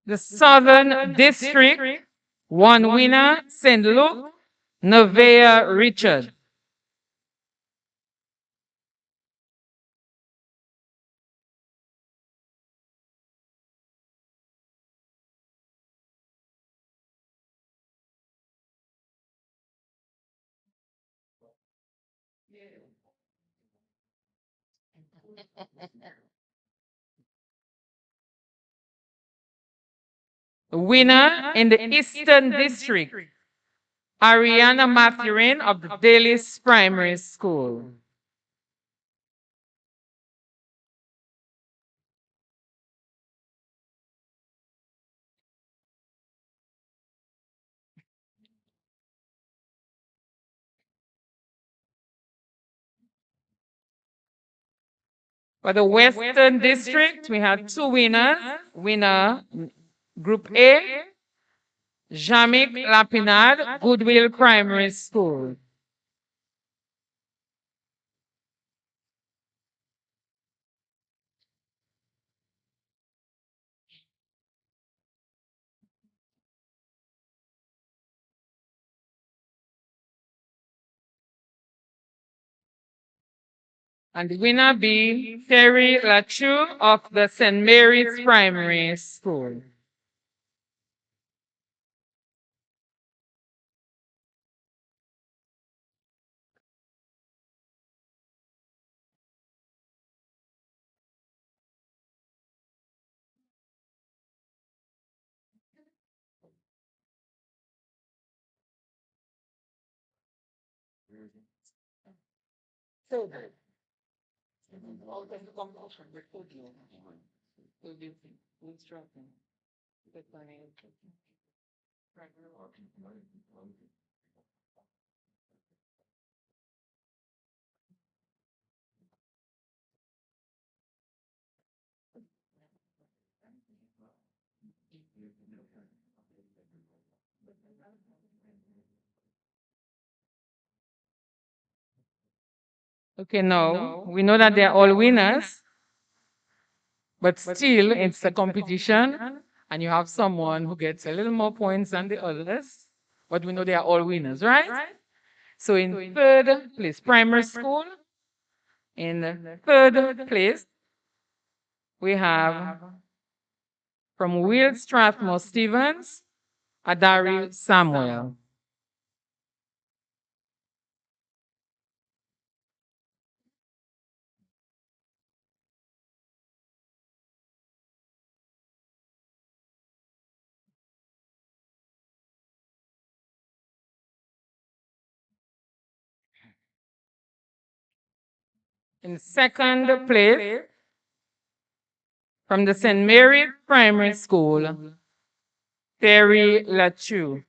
The Southern District, one winner, St. Luke, Nevaeh Richard. Winner in the Eastern District, Ariana Mathurin of the Dalis Primary School. For the Western District, we had two winners. Winner Group A, Jamik Lapinad, Goodwill Primary School. And the winner be Terry Lachu of the St. Mary's Primary School. Okay, now we know that they are all winners, but still it's a competition, and you have someone who gets a little more points than the others, but we know they are all winners, right? So in third place, primary school, in third place, we have from Will Strathmore Stevens, Adari Samuel. In second place, from the St. Mary's Primary School, Terry Lachu.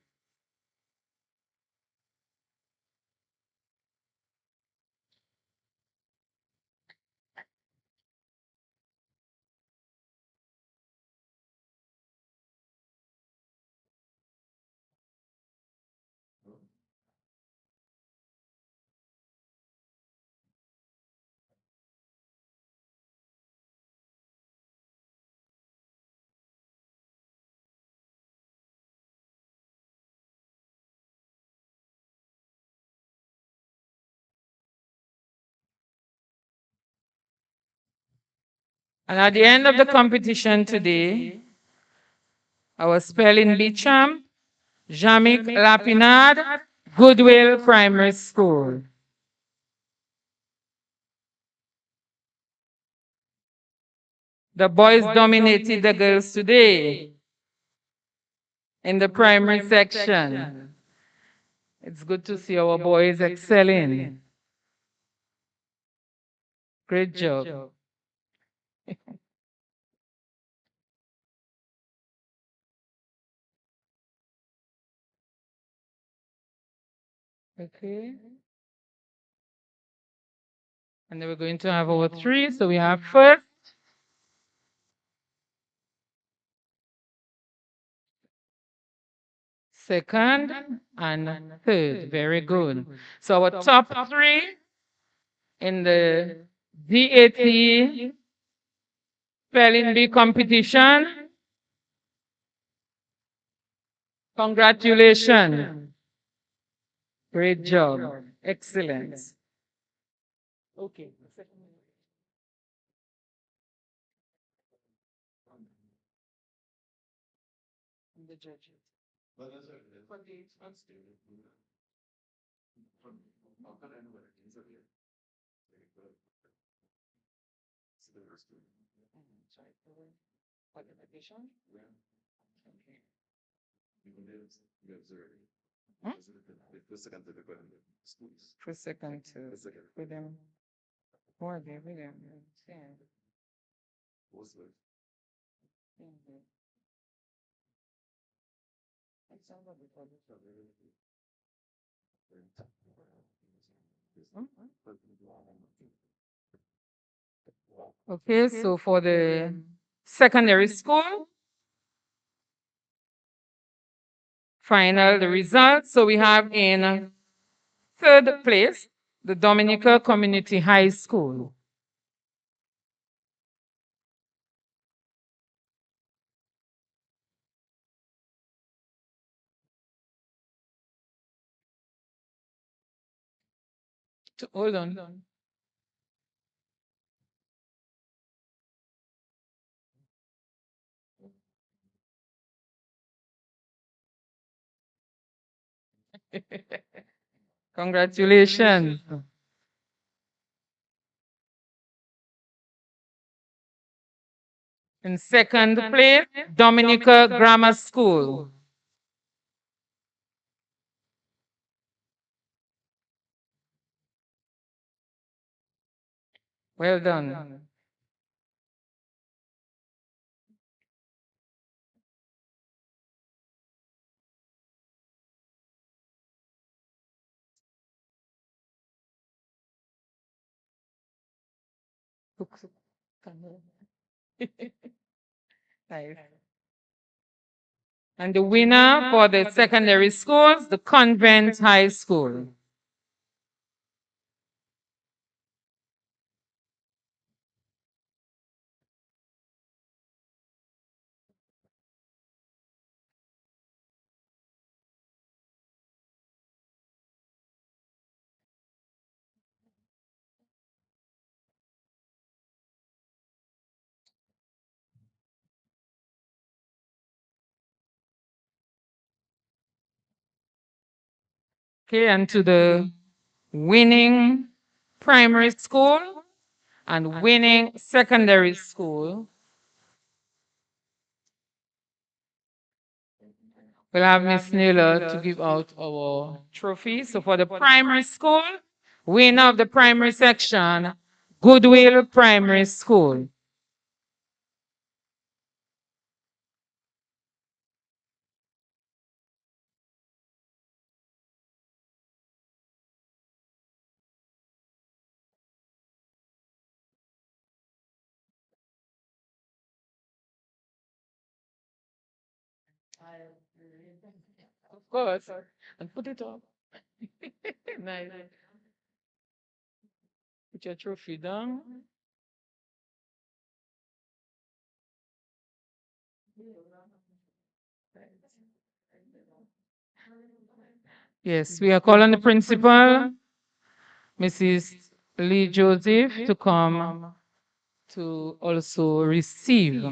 And at the end of the competition today, our spelling bee champ, Jamik Lapinard, Goodwill Primary School. The boys dominated the girls today in the primary section. It's good to see our boys excelling. Great job. Okay. And then we're going to have our three. So we have first, second, and third. Very good. So our top three in the DAT spelling bee competition. Congratulations. Great job. Excellent. Okay. The judges. For second to with them. More there with them. Okay, so for the secondary school, final the results. So we have in third place, the Dominica Community High School. Hold on. Congratulations. In second place, Dominica Grammar School. Well done. Nice. And the winner for the secondary schools, the Convent High School. Okay, and to the winning primary school and winning secondary school. We'll have Miss Naylor to give out our trophy. So for the primary school, winner of the primary section, Goodwill Primary School. Of course. And put it up. Nice. Put your trophy down. Yes, we are calling the principal, Mrs. Lee Joseph, to come to also receive.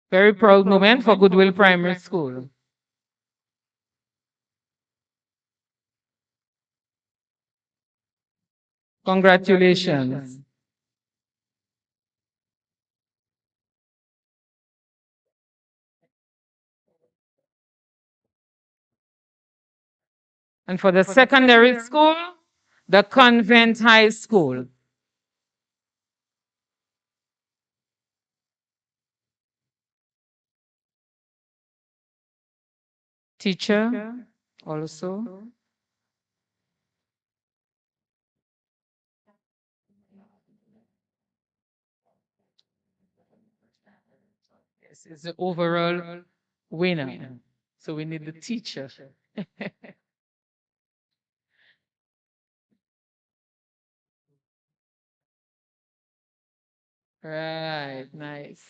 Very proud moment for Goodwill Primary School. Congratulations. And for the secondary school, the Convent High School. Teacher also. This is the overall winner. So we need the teacher. Right, nice.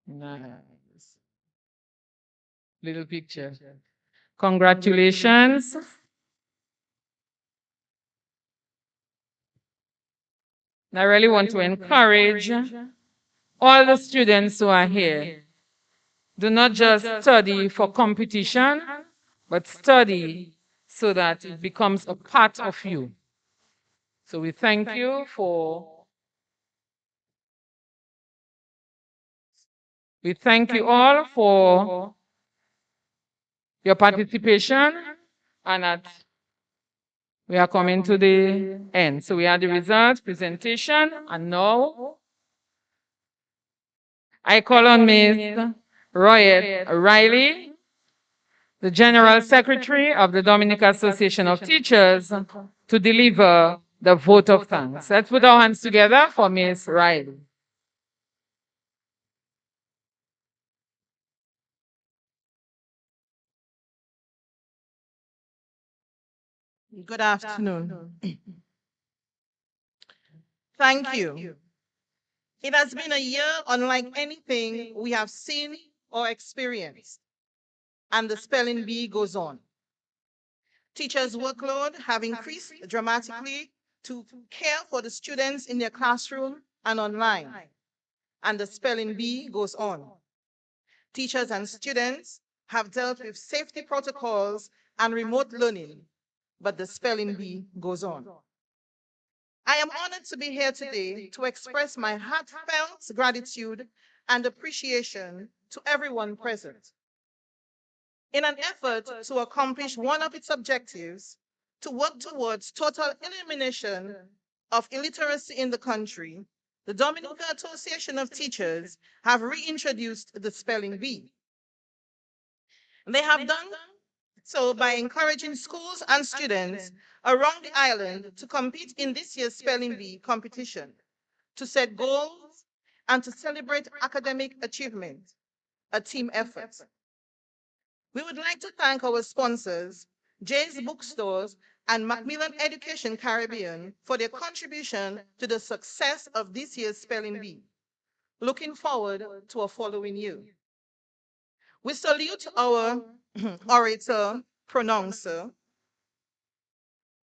Nice. Little picture. Congratulations. I really want to encourage all the students who are here. Do not just study for competition, but study so that it becomes a part of you. So we thank you all for your participation, and that we are coming to the end. So we had the results presentation, and now I call on Ms. Royette Riley, the General Secretary of the Dominica Association of Teachers, to deliver the vote of thanks. Let's put our hands together for Ms. Riley. Good afternoon. Thank you. It has been a year unlike anything we have seen or experienced, and the spelling bee goes on. Teachers' workload have increased dramatically to care for the students in their classroom and online, and the spelling bee goes on. Teachers and students have dealt with safety protocols and remote learning, but the spelling bee goes on. I am honored to be here today to express my heartfelt gratitude and appreciation to everyone present. In an effort to accomplish one of its objectives, to work towards total elimination of illiteracy in the country, the Dominica Association of Teachers have reintroduced the spelling bee. They have done so by encouraging schools and students around the island to compete in this year's spelling bee competition, to set goals, and to celebrate academic achievement, a team effort. We would like to thank our sponsors, Jay's Bookstores and Macmillan Education Caribbean, for their contribution to the success of this year's spelling bee. Looking forward to a following year. We salute our orator, pronouncer.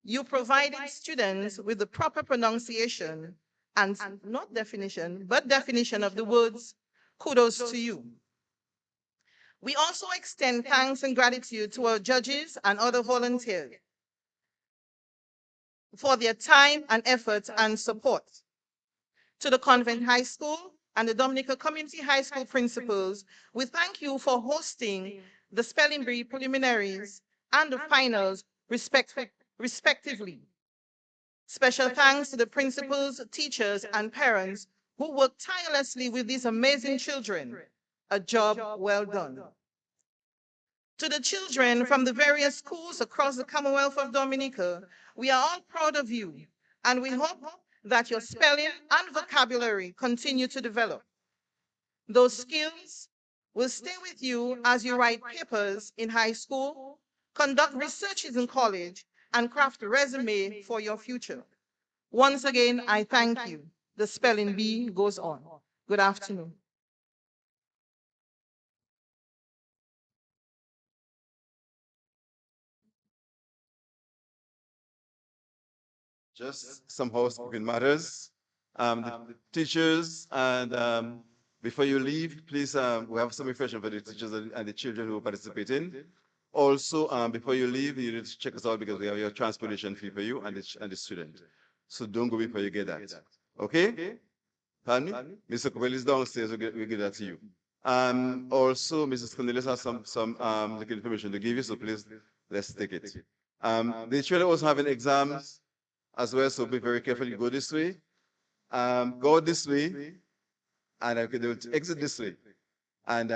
You provided students with the proper pronunciation and not definition, but definition of the words. Kudos to you. We also extend thanks and gratitude to our judges and other volunteers for their time and effort and support. To the Convent High School and the Dominica Community High School principals, we thank you for hosting the spelling bee preliminaries and the finals respectively. Special thanks to the principals, teachers, and parents who work tirelessly with these amazing children. A job well done. To the children from the various schools across the Commonwealth of Dominica, we are all proud of you, and we hope that your spelling and vocabulary continue to develop. Those skills will stay with you as you write papers in high school, conduct researches in college, and craft a resume for your future. Once again, I thank you. The spelling bee goes on. Good afternoon. just some housekeeping matters. The teachers, and before you leave, please, we have some information for the teachers and the children who participate in. Also, before you leave, you need to check us out because we have your transportation fee for you and the student. So don't go before you get that. Okay? Pardon me? Mr. Copel is downstairs, we'll get that to you. Also, Mrs. Cornelius has some little information to give you, so please, let's take it. The children also having exams as well, so be very careful. You go this way, go this way, and they will exit this way. And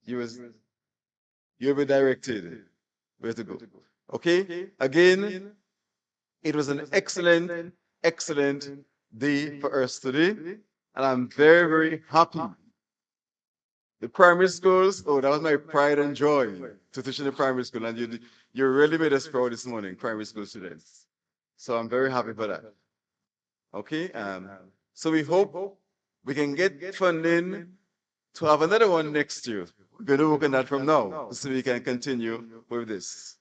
you will, you'll be directed where to go. Okay? Again, it was an excellent, excellent day for us today, and I'm very, very happy. The primary schools, oh, that was my pride and joy to teach in the primary school, and you really made us proud this morning, primary school students. So I'm very happy for that. Okay, so we hope we can get funding to have another one next year. We're going to work on that from now, so we can continue with this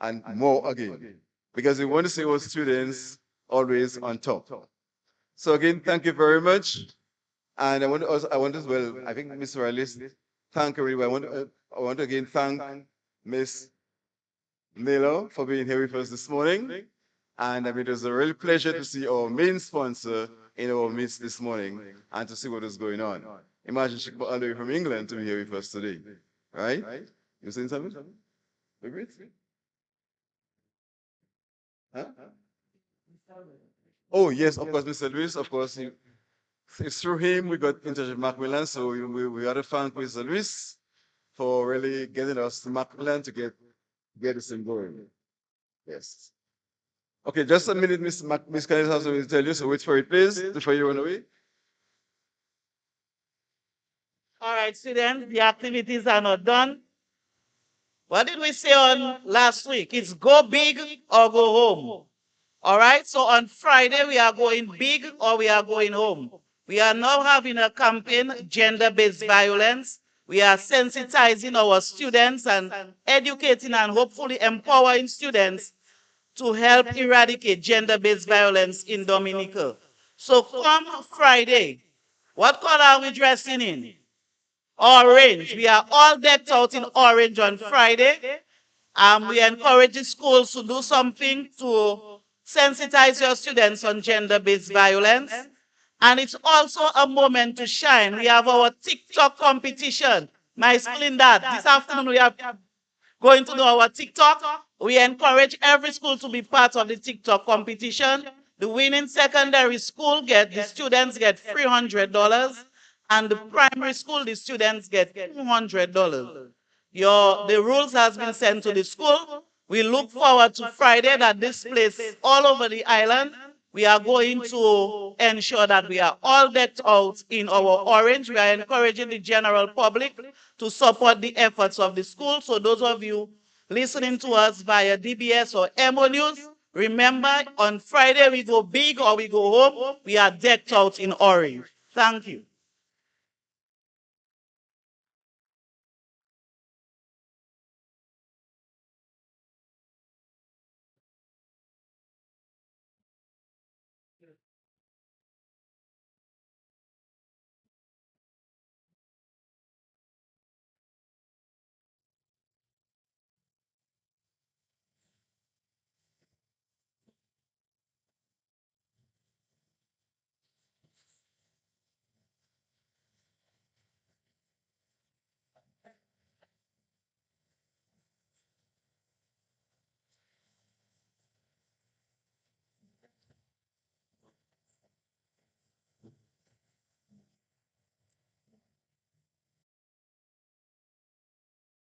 and more again, because we want to see our students always on top. So again, thank you very much. And I want as well, I think Miss Riley's, thank her. I want to again thank Miss Miller for being here with us this morning. And I mean, it was a real pleasure to see our main sponsor in our midst this morning and to see what is going on. Imagine she came all the way from England to be here with us today, right? You saying something? Great. Huh? Oh yes, of course, Mr. Lewis. Of course, it's through him we got into Macmillan, so we got to thank Mr. Lewis for really getting us to Macmillan to get this thing going. Yes. Okay, just a minute, Miss Kenneth has something to tell you, so wait for it, please, before you run away. All right, students, the activities are not done. What did we say on last week? It's go big or go home. All right, so on Friday, we are going big or we are going home. We are now having a campaign, gender-based violence. We are sensitizing our students and educating and hopefully empowering students to help eradicate gender-based violence in Dominica. So come Friday, what color are we dressing in? Orange. We are all decked out in orange on Friday. We encourage the schools to do something to sensitize your students on gender-based violence. And it's also a moment to shine. We have our TikTok competition. My school in that. This afternoon we are going to do our TikTok. We encourage every school to be part of the TikTok competition. The winning secondary school the students get $300. And the primary school, the students get $200. The rules has been sent to the school. We look forward to Friday that this place all over the island, we are going to ensure that we are all decked out in our orange. We are encouraging the general public to support the efforts of the school. So those of you listening to us via DBS or MO News, remember on Friday we go big or we go home, we are decked out in orange. Thank you.